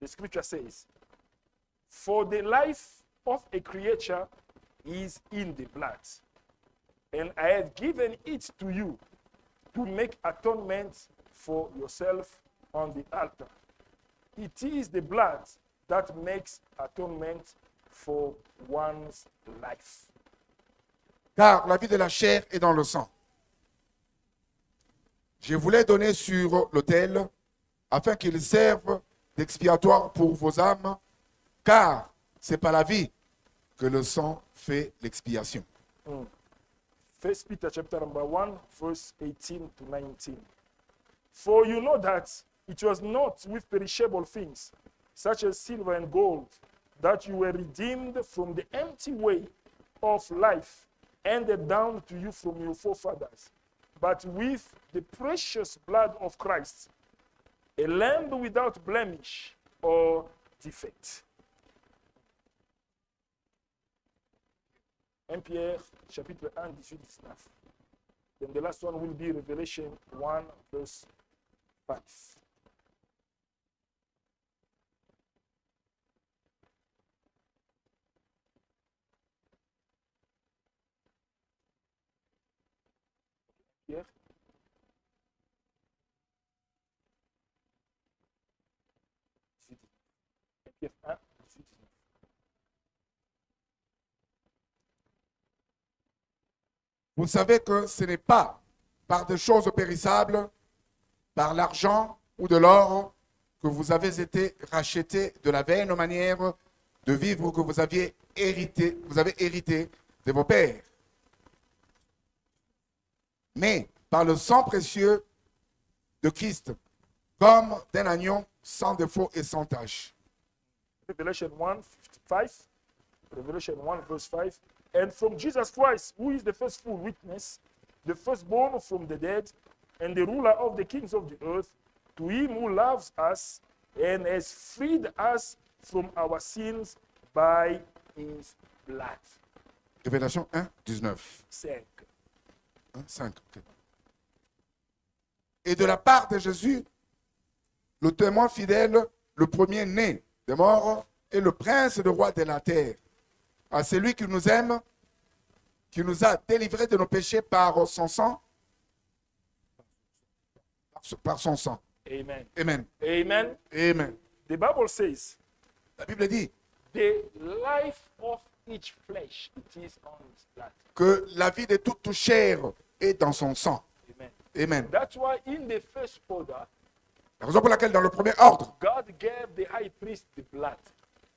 The scripture says, for the life of a creature is in the blood, and I have given it to you to make atonement for yourself on the altar. It is the blood that makes atonement for one's life. Car la vie de la chair est dans le sang. Je vous l'ai donné sur l'autel afin qu'il serve d'expiatoire pour vos âmes, car c'est par la vie que le sang fait l'expiation. First Peter chapter number 1, verse 18 to 19. For you know that it was not with perishable things, such as silver and gold, that you were redeemed from the empty way of life handed down to you from your forefathers, but with the precious blood of Christ, a lamb without blemish or defect. 1 Pierre, chapitre 1, 18-19. Then the last one will be Revelation 1, verse 5. Pierre. Pierre 1, 18-19. Vous savez que ce n'est pas par des choses périssables, par l'argent ou de l'or, que vous avez été rachetés de la vaine manière de vivre que vous avez hérité de vos pères, mais par le sang précieux de Christ, comme d'un agneau sans défaut et sans tache. Revelation 1, 5. Revelation 1, verse 5. And from Jesus Christ, who is the faithful witness, the firstborn from the dead, and the ruler of the kings of the earth, to him who loves us and has freed us from our sins by his blood. Révélation 1, 19. 5. 1, 5. Ok. Et de la part de Jésus, le témoin fidèle, le premier-né des morts et le prince de roi de la terre, à celui qui nous aime, qui nous a délivrés de nos péchés par son sang, par son sang. Amen. Amen. Amen. Amen. The Bible says, La Bible dit the life of each flesh, it is on his blood. que la vie de toute chair est dans son sang. Amen. Amen. That's why in the first order, La raison pour laquelle dans le premier ordre, God gave the high priest the blood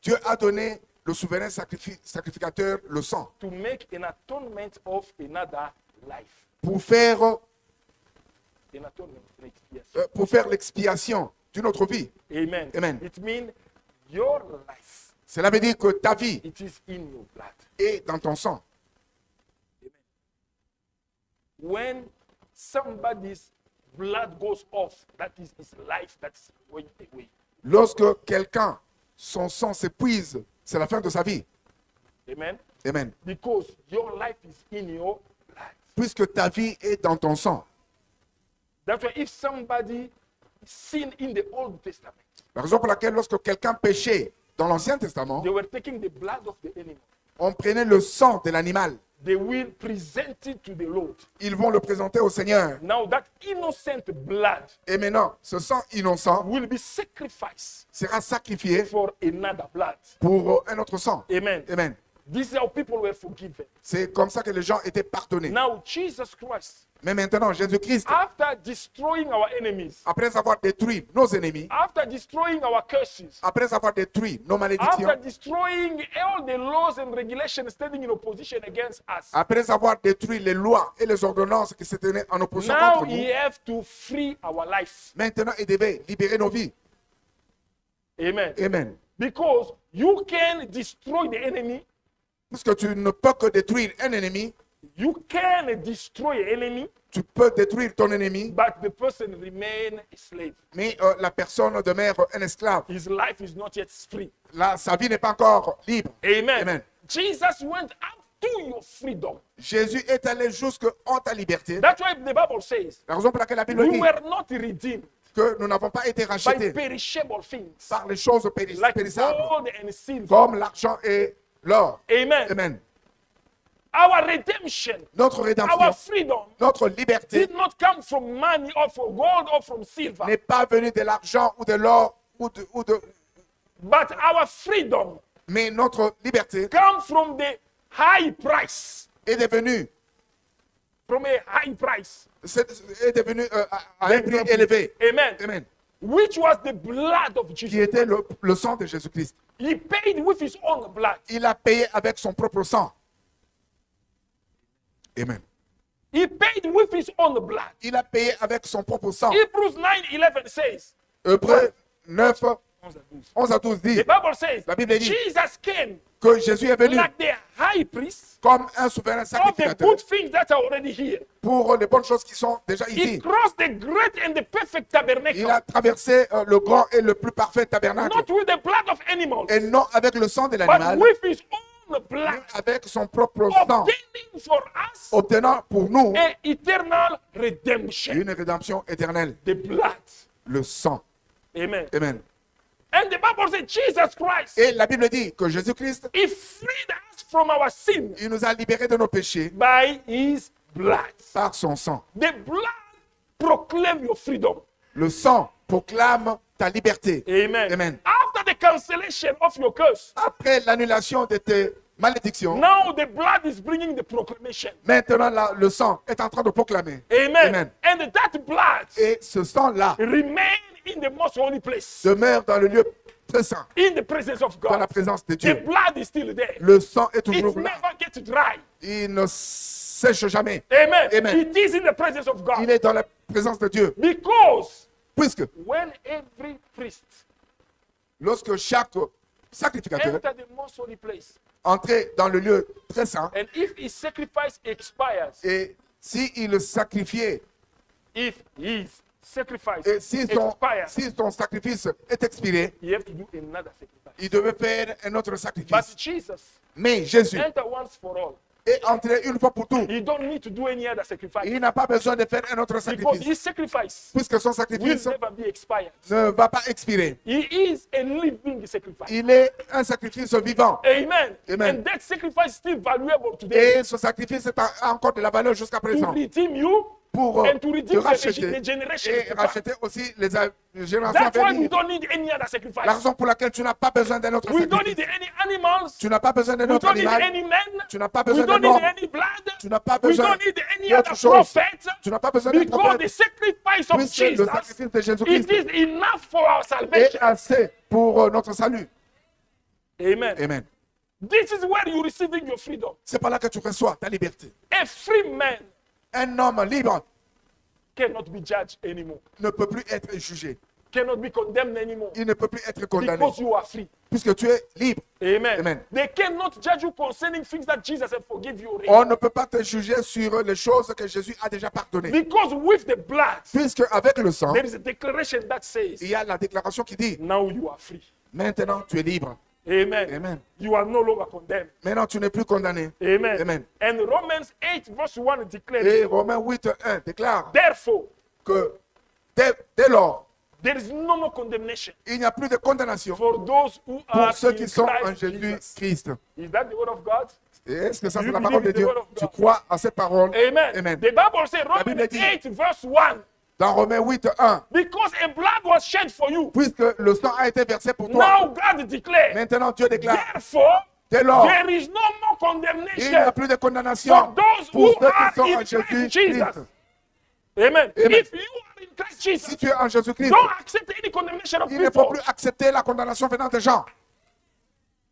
Dieu a donné le souverain sacrificateur le sang to make an atonement of another life. pour faire, An atonement, an expiation. pour faire l'expiation d'une autre vie. Amen. Amen. It means your life, Cela veut dire que ta vie it is in your blood. est dans ton sang. When somebody's blood goes off, that is his life that's going away. Lorsque quelqu'un, son sang s'épuise, c'est la fin de sa vie. Amen. Amen. Because your life is in your blood. Puisque ta vie est dans ton sang. That's why if somebody sinned in the Old Testament, La raison pour laquelle lorsque quelqu'un péchait dans l'Ancien Testament, they were taking the blood of the animal. on prenait le sang de l'animal. They will present it to the Lord. Ils vont le présenter au Seigneur. Now that innocent blood Et maintenant, ce sang innocent will be sacrificed sera sacrifié for another blood. pour un autre sang. Amen. Amen. This is how people were forgiven. C'est comme ça que les gens étaient pardonnés. Now Jesus Christ, Mais maintenant, Jésus-Christ, after destroying our enemies, après avoir détruit nos ennemis, after destroying our curses, après avoir détruit nos malédictions, after destroying all the laws and regulations standing in opposition against us, après avoir détruit les lois et les ordonnances qui se tenaient en opposition now contre he nous, have to free our life. maintenant, il devait libérer nos vies. Amen. Amen. Because you can destroy the enemy, Puisque tu ne peux que détruire un ennemi, you can destroy an enemy, tu peux détruire ton ennemi, but the person remain a slave. mais la personne demeure un esclave. His life is not yet free. Là, sa vie n'est pas encore libre. Amen. Amen. Jesus went up to your freedom. Jésus est allé jusqu'en ta liberté. That's why the Bible says La raison pour laquelle la Bible we dit were not redeemed que nous n'avons pas été by rachetés perishable things par les choses like périssables, gold and silver. comme l'argent et l'or. Amen. Amen. Our redemption, Notre our rédemption, freedom notre liberté did not come from money or from gold or from silver, n'est pas venue de l'argent ou de l'or, but our freedom mais notre liberté come from the high price, est devenue, from a high price. est devenue à un prix élevé. Amen. Amen. Which was the blood of Qui Jesus. était le sang de Jésus-Christ. He paid with his own blood. Il a payé avec son propre sang. Amen. He paid with his own blood. Il a payé avec son propre sang. Hebrews 9:11 says, Hébreux 9, 11 à 12 dit the Bible says, La Bible dit Jesus came que Jésus est venu like the high priest comme un souverain of the sacrificateur good things that are already here. pour les bonnes choses qui sont déjà He ici. crossed the great and the perfect Il tabernacle, a traversé le grand et le plus parfait tabernacle. not with the blood of animals, Et non avec le sang de but l'animal, with his own mais blood, avec son propre sang, obtaining for us obtenant pour nous an eternal redemption. une rédemption éternelle. The blood. Le sang. Amen. Amen. And the Bible says Jesus Christ, Et la Bible dit que Jésus-Christ, he freed us from our sin il nous a libérés de nos péchés by his blood. par son sang. The blood proclaim your freedom. Le sang proclame ta liberté. Amen. Amen. After the cancellation of your curse, Après l'annulation de tes malédictions, now the blood is bringing the proclamation. maintenant le sang est en train de proclamer. Amen. Amen. And that blood Et ce sang-là remain in the most holy place, demeure dans le lieu très saint, in the presence of dans la God. présence de The Dieu. blood is still there. Le sang est It toujours là. never gets dry. Il ne sèche jamais. Amen. Amen. It is in the presence of Il God. est dans la présence de Dieu. Because Puisque when every priest lorsque chaque sacrificateur enter the most holy place, entrait dans le lieu très saint, and if his sacrifice expires, et s'il sacrifiait, if his sacrifice Et si ton sacrifice est expiré, you have to do another sacrifice. il devait faire un autre But sacrifice. Jesus Mais Jésus enter once for all. est entré une fois pour tout. He don't need to do any other sacrifice Il n'a pas besoin de faire un autre because sacrifice. his sacrifice Puisque son will sacrifice never be expired. ne va pas expirer. He is a living sacrifice. Il est un sacrifice vivant. Amen. Amen. And that sacrifice is still valuable today Et ce sacrifice a encore de la valeur jusqu'à to présent. redeem you Pour and to te redeem racheter the generations et to come. racheter aussi les générations à That's why we venir. don't need any other La sacrifice. raison pour laquelle tu n'as pas besoin d'un autre We don't need sacrifice. any animals. Tu n'as pas besoin d'un We autre don't need animal. any men. Tu n'as pas We besoin don't d'un need homme. any blood. Tu n'as pas We besoin don't need any d'autre other chose. prophet. Tu n'as pas besoin d'un Because the prophète. sacrifice of Puisque le Jesus, sacrifice de it Jésus-Christ is enough for our est salvation. assez pour notre salut. Amen. Amen. This is where you're receiving your freedom. C'est par là que tu reçois ta liberté. A free man Un homme libre cannot be judged anymore, ne peut plus être jugé. cannot be condemned anymore Il ne peut plus être condamné. because you are free. Puisque tu es libre. Amen. Amen. They cannot judge you concerning things that Jesus has forgive you already. On ne peut pas te juger sur les choses que Jésus a déjà pardonnées. Because with the blood, Puisque avec le sang, there is a declaration that says, il y a la déclaration qui dit, now you are free. maintenant tu es libre. Amen. Amen. You are no longer condemned. Maintenant tu n'es plus condamné. Amen. Amen. And Romans 8 verse 1 declares, Et Romains 8:1 déclare therefore, que dès lors, there is no more condemnation il n'y a plus de condamnation for those who pour are ceux in qui sont en Christ Jesus. Jésus-Christ. Is that the word of God? Et est-ce que ça c'est You la parole de believe in the Dieu? word of Tu God? crois à cette parole? Amen. Amen. The Bible says, Romans Bible dit- 8 verse 1, Dans Romains 8:1, because a blood was shed for you. puisque le sang a été versé pour toi, Now God declares, maintenant Dieu déclare, therefore, dès lors, there is no more il n'y a condemnation plus de for condamnation those pour who ceux are qui sont in en Christ Jésus-Christ. Jesus. Amen. Amen. If you are in Christ Si Jesus, tu es en Jésus-Christ, don't accept any condemnation of il ne faut people. plus accepter la condamnation venant des gens.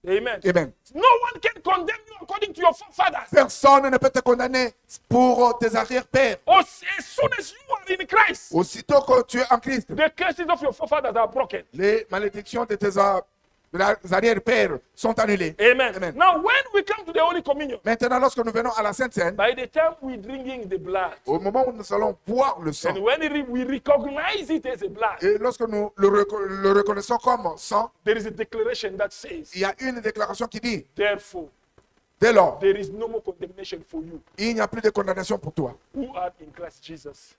Amen. Amen. No one can condemn you according to your forefathers. Personne ne peut te condamner pour tes arrière-pères. As soon as you are in Christ, Aussitôt que tu es en Christ, the curses of your forefathers are broken. les malédictions de tes arrière-pères sont annulées. Amen. Amen. Now, when we come to the Holy Communion, Maintenant, lorsque nous venons à la Sainte Seine, by the time we're drinking the blood, au moment où nous allons boire le sang, and when we recognize it as a blood, et lorsque nous le reconnaissons comme sang, there is a declaration that says, il y a une déclaration qui dit, therefore, dès lors, there is no more condemnation for you il n'y a plus de condamnation pour toi. who are in Christ Jesus.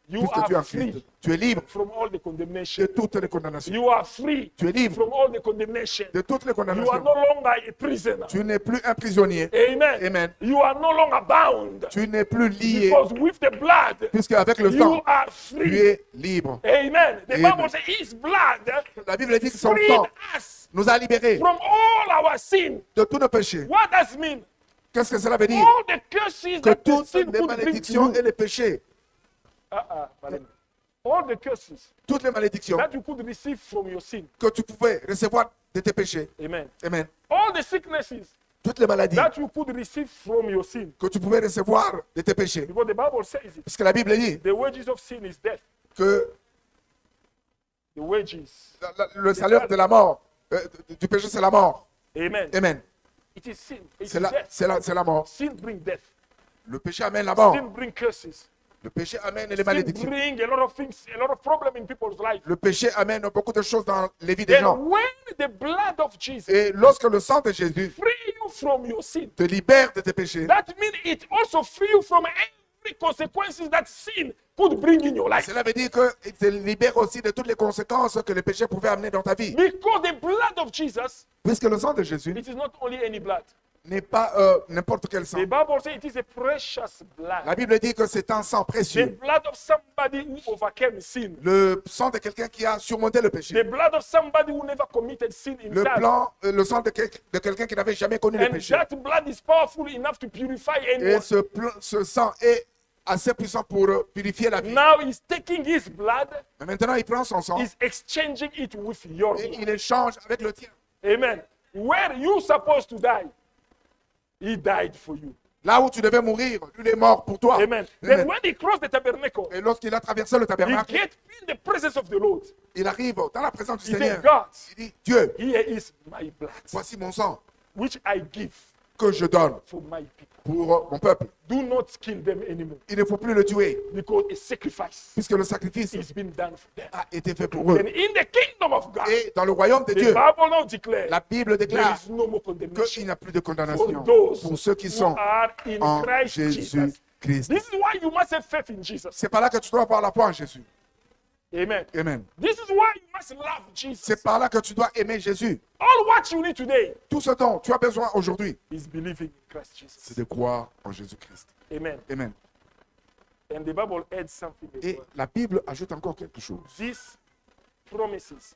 You Puisque tu es en are Christ, free tu es libre from all the de condemnation. toutes les condamnations. You are free Tu es libre from all the condemnation. de toutes les You are condamnations. no longer a prisoner. Tu n'es plus un prisonnier. Amen. Amen. You are no longer bound. Tu n'es plus lié, Because with the blood, puisque avec le you sang, are tu free. es libre. Amen. The Amen. Bible says his blood La Bible dit que son freed sang us nous a libérés from all our sin. de tous nos péchés. What does it mean? Qu'est-ce que cela veut dire? All the curses Que that the toutes sin les could bring to malédictions you. et les péchés, Valen. All the curses toutes les malédictions that you could receive from your sin. que tu pouvais recevoir de tes péchés, Amen. amen, All the sicknesses toutes les maladies that you could receive from your sin. que tu pouvais recevoir de tes péchés. Because the Bible says it. Parce que la Bible dit The wages of sin is death. que The wages. le salaire de la mort, du péché, c'est la mort. Amen. Amen. It is sin. It is C'est death. la mort. Sin bring death. Le péché amène la mort. Sin bring curses. Le péché amène les Sin malédictions. bring a lot of things, a lot of problems in people's life. Le péché amène beaucoup de choses dans les vies des gens. And when the blood of Jesus Et lorsque le sang de Jésus free you from your sin, te libère de tes péchés, that means it also free you from every consequences that sin could bring in your life. cela veut dire qu'il te libère aussi de toutes les conséquences que le péché pouvait amener dans ta vie. Because the blood of Jesus, Puisque le sang de Jésus it is not only any blood. n'est pas n'importe quel sang. The Bible says it is a precious blood. La Bible dit que c'est un sang The précieux. blood of somebody who overcame sin. Le sang de quelqu'un qui a surmonté le The péché. blood of somebody who never committed sin Le himself. sang de quelqu'un qui n'avait jamais connu le And péché. that blood is powerful enough to purify Et anyone. ce sang est assez puissant pour purifier la vie. Now he's taking his blood, Mais maintenant, il prend son sang he's exchanging it with your et blood. il échange avec le tien. Amen. Where you supposed to die, he died for you. Là où tu devais mourir, lui est mort pour toi. Amen. Then Amen. when he crossed the tabernacle, Et lorsqu'il a traversé le he tabernacle, get in the presence of the Lord. il arrive dans la présence du He Seigneur. said, God, Il dit, Dieu, here is my blood, voici mon sang which I give que je donne for my people. pour mon peuple. Do not kill them anymore, Il ne faut plus le tuer, because a sacrifice puisque le sacrifice is being done for them. a été fait pour eux. And in the kingdom of God, Et dans le royaume de the Dieu, Bible now declares la Bible there déclare is no more qu'il condemnation n'y a plus de for condamnation those pour ceux qui who sont are in en Christ Jesus. Jésus-Christ. This is why you must have faith in Jesus. C'est par là que tu dois avoir la foi en Jésus. Amen. Amen. This is why you must love Jesus. C'est par là que tu dois aimer Jésus. All what you need today Tout ce dont tu as besoin aujourd'hui, is believing in Christ Jesus. c'est de croire en Jésus-Christ. Amen. Amen. And the Bible adds something as Et well. la Bible ajoute encore quelque chose. These promises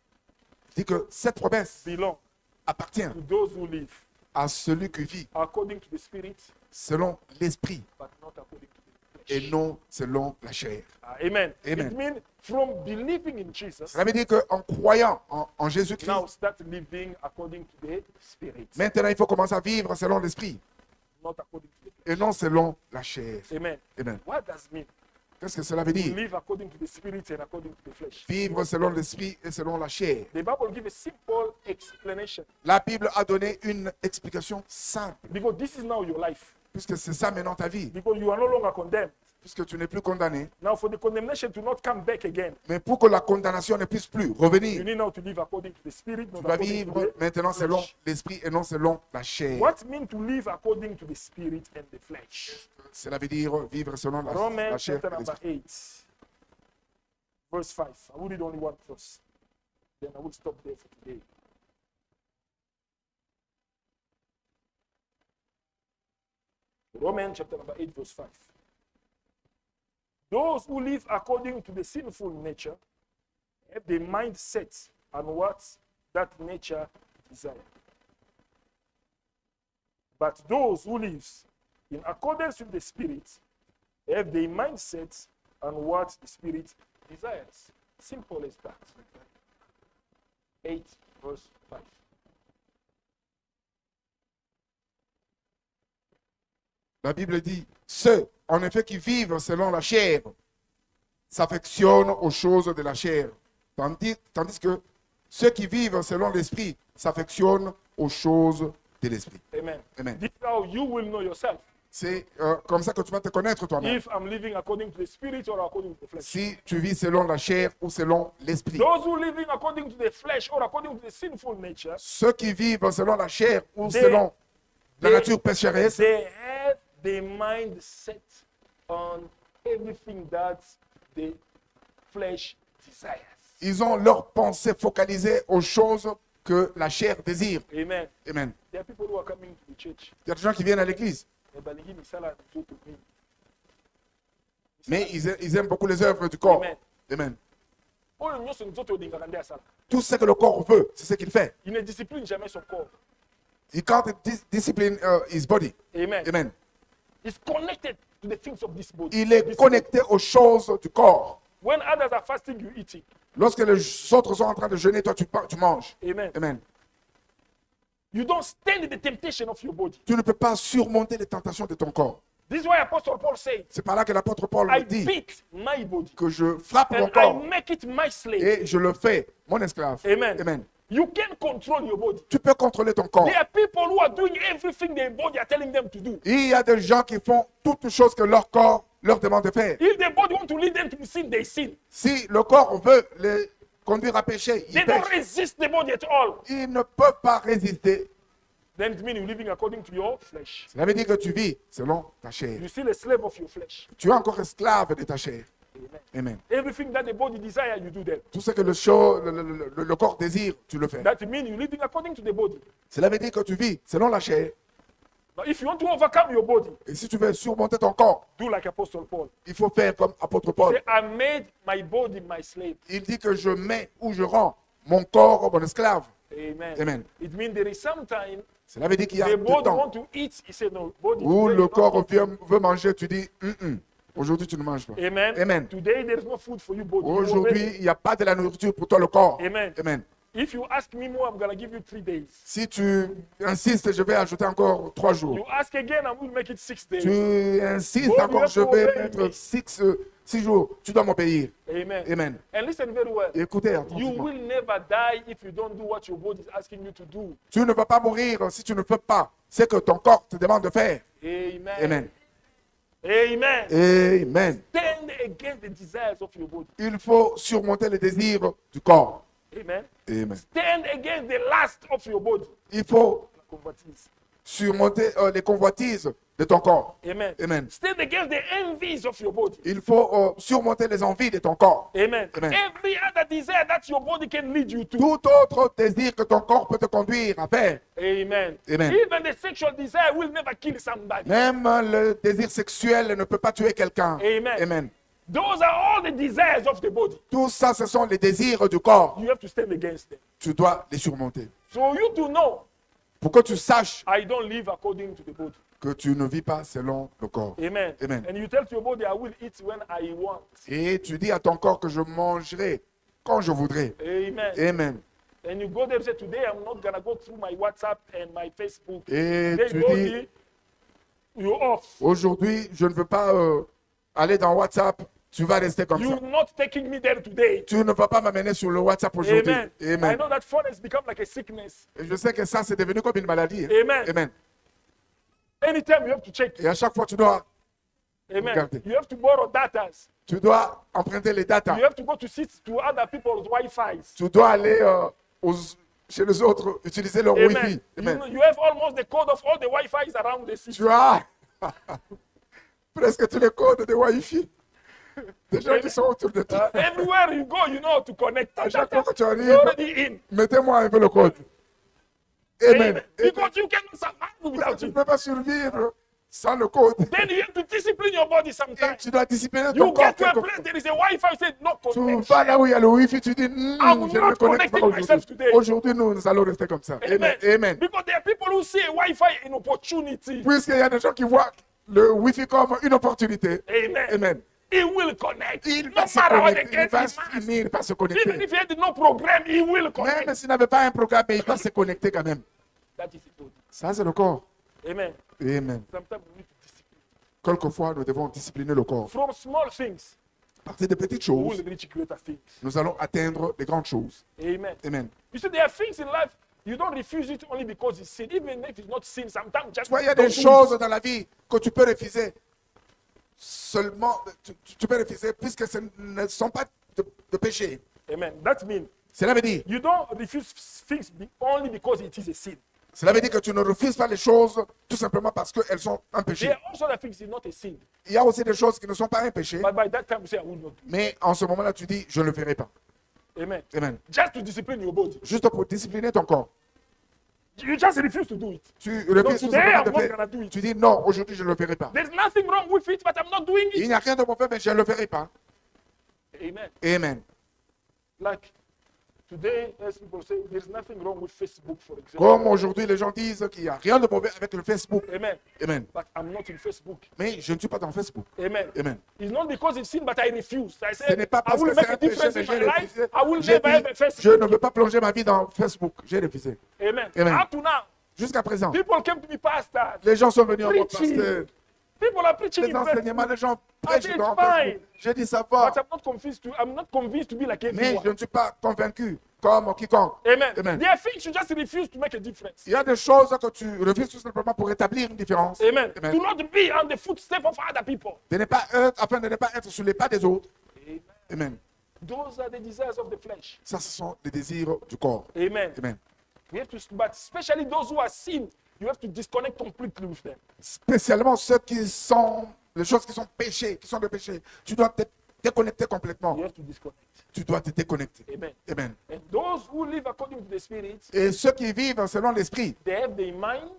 Il dit que cette promesse belong appartient to those who live à celui qui vit according to the Spirit, selon l'esprit but not according to the flesh. et non selon la chair. Amen. Amen. It means from believing in Jesus, Cela veut dire qu'en croyant en now Jésus-Christ, start living according to the Spirit, maintenant il faut commencer à vivre selon l'esprit not according to the flesh. et non selon la chair. Amen. Amen. What does it mean? Qu'est-ce que cela veut To dire? live according to the Spirit and according to the flesh. Vivre selon l'esprit et selon la chair. The Bible gives a simple explanation, La Bible a donné une explication simple, because this is now your life. puisque c'est ça maintenant ta vie, Because you are no longer condemned. puisque tu n'es plus condamné. Now, for the condemnation to not come back again, Mais pour que la condamnation ne puisse plus you revenir, need now to live according to the Spirit, not tu dois according to vivre the maintenant selon flesh. l'esprit et non selon la chair. What mean to live according to the Spirit and the flesh? Cela veut dire vivre selon la Romans chair chapter et number l'esprit. 8, verse 5. I will read only one verse. Then I will stop there for today. Romans chapter number 8, verse 5. Those who live according to the sinful nature have the mind set on what that nature desires. But those who live in accordance with the Spirit have the mindset on what the Spirit desires. Simple as that. 8 verse 5. La Bible dit, ceux, en effet, qui vivent selon la chair, s'affectionnent aux choses de la chair, tandis que ceux qui vivent selon l'esprit s'affectionnent aux choses de l'esprit. Amen. Amen. This is how you will know yourself. C'est comme ça que tu vas te connaître toi-même. If I'm living according to the Spirit or according to the flesh. Si tu vis selon la chair ou selon l'esprit. Those who living according to the flesh or according to the sinful nature, Ceux qui vivent selon la chair ou They- selon la they- nature pécheresse, they have the mind set on everything that the flesh desires. ils ont leur pensée focalisée aux choses que la chair désire. Amen. Amen. There are people who are coming to the church. Il y a des gens qui viennent à l'église, Ebalingi misala nzoto mingi. mais ils aiment beaucoup les œuvres du corps. Amen. Amen. Oyo nyonso nzoto olingaka nde asala. Tout ce que le corps veut, c'est ce qu'il fait. Il ne discipline jamais son corps. He can't discipline his body. Amen. Amen. He's connected to the things of this body. Il est This connecté aux choses du corps. When others are fasting, you eating. Lorsque les autres sont en train de jeûner, toi tu manges. Amen. Amen. You don't stand in the temptation of your body. Tu ne peux pas surmonter les tentations de ton corps. This is why Apostle Paul said, C'est par là que l'apôtre Paul I dit beat my body que je frappe mon and I corps make it my slave. et je le fais mon esclave. Amen. Amen. You can control your body. Tu peux contrôler ton corps. There are people who are doing everything their body are telling them to do. Il y a des gens qui font toutes choses que leur corps leur demande de faire. If the body want to lead them to sin, they sin. Si le corps veut les conduire à pécher, They ils don't pêchent. resist the body at all. Ils ne peuvent pas résister. Then it means you're living according to your flesh. Cela veut dire que tu vis selon ta chair. You're still a slave of your flesh. Tu es encore esclave de ta chair. Amen. Amen. Everything that the body desire, you do that. Tout ce que le corps désire, tu le fais. That means you're living according to the body. Cela veut dire que tu vis selon la chair. But if you want to overcome your body, Et si tu veux surmonter ton corps, do like Apostle Paul. il faut faire comme apôtre Paul. Say, I made my body my slave. Il dit que je mets ou je rends mon corps mon esclave. Amen. Amen. It means there is some time Cela veut dire qu'il y a the du body temps want to eat. He said, no, body. où today le you corps not eat. veut manger, tu dis, aujourd'hui tu ne manges pas. Amen. Amen. Today there is no food for you, body. You Aujourd'hui, obey. il n'y a pas de la nourriture pour toi, le corps. Amen. Amen. If you ask me more, I'm going to give you 3 days. Si tu insistes, je vais ajouter encore 3 jours. You ask again, I will make it 6 days. Tu insistes Go, encore, you je have to vais obey me. mettre 6 jours. Tu dois m'obéir. Amen. Amen. And listen very well. Écoutez You attentivement. will never die if you don't do what your body is asking you to do. Tu ne vas pas mourir si tu ne fais pas ce que ton corps te demande de faire. Amen. Amen. Amen. Amen. Stand against the desires of your body. Il faut surmonter les désirs du corps. Amen. Amen. Stand against the lust of your body. Il faut Convoitise. surmonter les convoitises de ton corps. Amen. Amen. Stand against the envies of your body. Il faut surmonter les envies de ton corps. Amen. Amen. Every other desire that your body can lead you to. Tout autre désir que ton corps peut te conduire à faire. Amen. Amen. Even the sexual desire will never kill somebody. Même le désir sexuel ne peut pas tuer quelqu'un. Amen. Amen. Those are all the desires of the body. Tout ça, ce sont les désirs du corps. You have to stand against them. Tu dois les surmonter. So you to know, Pour que tu saches I don't live according to the body. que tu ne vis pas selon le corps. Amen. Amen. And you tell to your body, I will eat when I want. Et tu dis à ton corps que je mangerai quand je voudrais. Amen. Amen. And you go there and say, today I'm not going to go through my WhatsApp and my Facebook. Et They tu go dis, there, you're off. aujourd'hui, je ne veux pas aller dans WhatsApp. Tu vas rester comme ça. You're not taking me there today. Tu ne vas pas m'amener sur le WhatsApp aujourd'hui. Amen. I Amen. know that phone has become like a sickness. Et je sais que ça, c'est devenu comme une maladie. Amen. Amen. Anytime you have to check. Et à chaque fois, tu dois Amen. Regardez. You have to borrow datas. emprunter les datas. You have to go to sit to other people's Wi-Fi's. Tu dois aller chez les autres, utiliser leur Amen. Wi-Fi. You, Amen. know, you have almost the code of all the Wi-Fi's around the city. Tu as presque tous les codes de Wi-Fi. Des gens qui sont autour de toi. Everywhere you go, you know how to connect. À chaque fois que tu You're arrives, already in. mettez-moi un peu le code. Amen. Amen. Because you cannot survive without Tu ne it. peux pas survivre sans le code. Then you have to discipline your body Et sometimes. tu dois discipliner You ton corps. get to a quelquefois. place, there is a Wi-Fi, you say no Tu connection. vas là où il y a le Wi-Fi, tu dis, I will je ne not me connecte pas connect myself aujourd'hui. today. Aujourd'hui, nous allons rester comme ça. Amen. Amen. Because there are people who see a Wi-Fi in opportunity. Puisqu'il y a des gens qui voient le Wi-Fi comme une opportunité. Amen. Amen. He will connect. Il No va se matter what they connecter. Il get, va he must. finir par se Even connecter. if he had no program, he will connect. Même s'il n'avait pas un programme, il va se connecter quand même. That is the body. Ça, c'est le corps. Amen. Amen. Sometimes we need to discipline. Quelquefois, nous devons discipliner le corps. From small things, À partir de petites we will choses, reach greater things. nous allons atteindre des grandes choses. Amen. Amen. You see, there are things in life you don't refuse it only because it's sin. Even if it's not sin, sometimes just Tu vois, il y a don't des do choses it. dans la vie que tu peux refuser seulement, tu peux refuser puisque ce ne sont pas de péché. Amen. That means Cela veut dire, you don't refuse things only because it is a sin. cela veut dire que tu ne refuses pas les choses tout simplement parce qu'elles sont un There péché. are also the things it's not a sin. Il y a aussi des choses qui ne sont pas un péché, But by that time, you say, I will not do mais en ce moment-là, tu dis, je ne le ferai pas. it. Amen. Amen. Just to discipline your body. Juste pour discipliner ton corps. You just refuse to do it. Tu refuses tout today simplement I'm de not faire. gonna do it. Tu dis, non, aujourd'hui, je ne le ferai pas. There's nothing wrong with it, but I'm not doing Il it. n'y a rien de mauvais, mais je ne le ferai pas. Amen. Amen. Like today, as people say, there's nothing wrong with Facebook, for example. Comme aujourd'hui, les gens disent qu'il n'y a rien de mauvais avec le Facebook. Amen. Amen. But I'm not in Facebook. Mais je ne suis pas dans Facebook. Amen. Amen. It's not because it's sin, but I refuse. I Ce say, n'est pas I parce will que make c'est a un péché, difference mais in j'ai my life. refusé. I will J'ai never have a dit, je Facebook. ne veux pas plonger ma vie dans Facebook. J'ai refusé. Amen. Amen. Up to now, Jusqu'à présent, people came to me pastors. les gens sont venus en mode Preaching. pasteur. People are preaching Les in enseignements, Facebook. les gens I prêchent say, dans it's fine. Facebook. J'ai dit, ça va. But I'm not convinced to be like Mais everyone. je ne suis pas convaincu comme quiconque. Amen. Amen. There are things you just refuse to make a difference. Il y a des choses que tu refuses tout simplement pour établir une différence. Amen. Amen. Do not be on the footsteps of other people. De ne pas être, afin de ne pas être sur les pas des autres. Amen. Amen. Those are the desires of the flesh. Ça, ce sont les désirs du corps. Amen. Amen. We have to, but especially those who are sin, you have to disconnect completely with them. Spécialement ceux qui sont, les choses qui sont péchés, qui sont des péchés. Tu dois te déconnecter complètement. You have to disconnect. Tu dois te déconnecter. Amen. Amen. And those who live according to the Spirit, Et ceux qui vivent selon l'esprit, they have their mind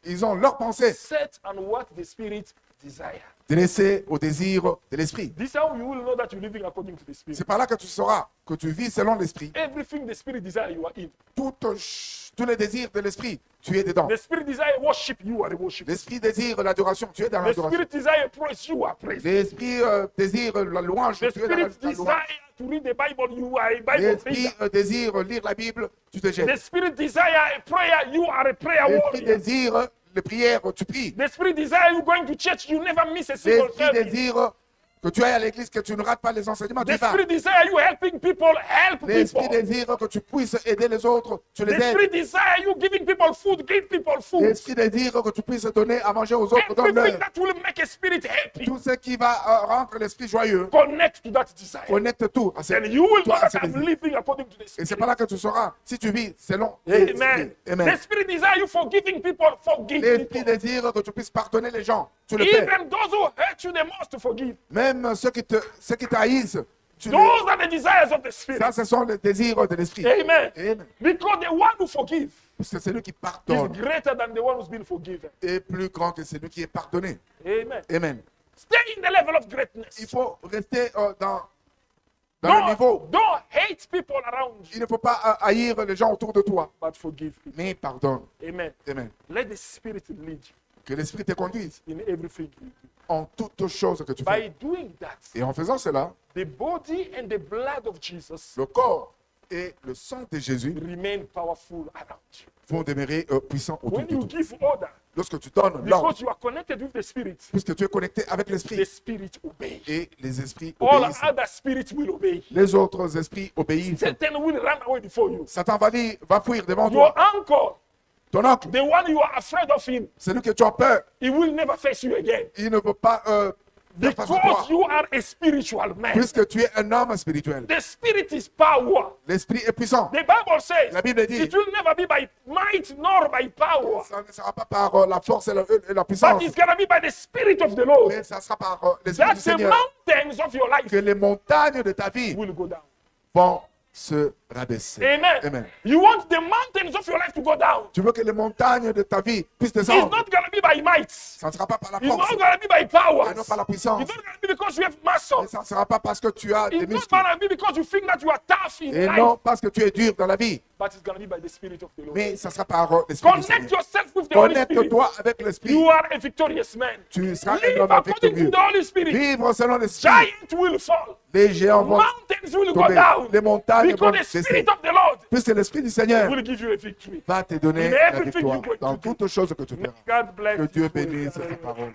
ils ont leur pensée set on what the Spirit desire. de laisser au désir de l'esprit. This is how you will know that you're living according to the Spirit. C'est par là que tu sauras que tu vis selon l'esprit. Everything the Spirit desire, you are in. Tous les désirs de l'esprit, tu es dedans. The Spirit desire worship, you are a worshiper. L'esprit désire l'adoration, tu es dans The l'adoration. Spirit desire praise, you are praising. L'esprit désire la louange, The tu es dans la Spirit louange. desire to read the Bible, you are a Bible L'esprit reader. désire lire la Bible, tu te The jettes. Spirit desire a prayer, you are a prayer L'esprit warrior. désire les prières, tu pries. The Spirit desire you going to church, you never miss a single L'esprit service. désire que tu ailles à l'église, que tu ne rates pas les enseignements, tu The y vas. Spirit desire you helping people, help L'esprit people. désire que tu puisses aider les autres, tu les The aides. Spirit desire you giving people food, give people food. L'esprit désire que tu puisses donner à manger aux autres, Everything donne-leur. that will make a spirit happy, Tout ce qui va rendre l'esprit joyeux, connect to that desire. connecte tout à Then you will know toi, à that ce I'm désir. living according to the Et c'est Spirit. par là que tu sauras si tu vis selon l'esprit. Amen. Amen. The Spirit desire you forgiving people, forgive L'esprit people. désire que tu puisses pardonner les gens. Tu le fais. Even those who hurt you the most to forgive. Même ceux qui t'haïssent, tu les... Those are the desires of the Spirit. Ça, ce sont les désirs de l'esprit. Amen. Amen. Because the one who forgives Parce que celui qui is pardonne greater than the one who's been forgiven. est plus grand que celui qui est pardonné. Amen. Amen. Stay in the level of greatness. Il faut rester dans le niveau. Don't hate people around Il you, ne faut pas haïr les gens autour de toi, but forgive people. mais pardonne. Amen. Amen. Let the Spirit lead you Que l'esprit te conduise in everything you do. en toutes choses que tu fais. By doing that, Et en faisant cela, the body and the blood of Jesus le corps et le sang de Jésus remain powerful around you. vont demeurer puissants autour When de you toi. give order, Lorsque tu donnes l'ordre, because you are connected with the Spirit, puisque tu es connecté avec the l'esprit, Spirit obeys. et les esprits All obéissent. other spirits will obey. Les autres esprits obéissent. Satan will run away before you. Satan va fuir devant Your toi. uncle, Ton oncle, the one you are afraid of him, celui que tu as peur, he will never face you again. il ne veut pas faire face à toi. Because you are a spiritual man. Puisque tu es un homme spirituel. The Spirit is power. L'esprit est puissant. The Bible says La Bible dit, it will never be by might nor by power, ça ne sera pas par la force et la puissance, but it's going to be by the Spirit of the Lord. mais ça sera par l'esprit du That the Seigneur mountains of your life que les montagnes de ta vie will go down. vont se rabaisser. Amen. Amen. You want the mountains of your life to go down. Tu veux que les montagnes de ta vie puissent It's descendre. not going to be by might. Ça ne sera pas par la It's not force going to be by power. et non par la It's puissance. not going to be because you have Et muscle. ça ne sera pas parce que tu as des It's not muscles. going to be because you think that you are tough in Et life. non parce que tu es dur dans la vie. But it's going to be by the Spirit of the Lord. Mais ça sera par l'esprit du Connect Seigneur. yourself with the Holy Spirit. Connecte-toi avec l'esprit. You are a victorious man. Tu seras un Live homme according to victorieux. the Holy Spirit. Vivre selon l'esprit. Giant will fall. Les géants vont Mountains will go tomber. down. Les montagnes vont Because the cesser. Spirit of the Lord Puisque l'esprit du Seigneur will give you a victory. va te donner In la everything victoire you're going dans to do. toutes choses que tu feras. God bless Que Dieu you. bénisse sa parole.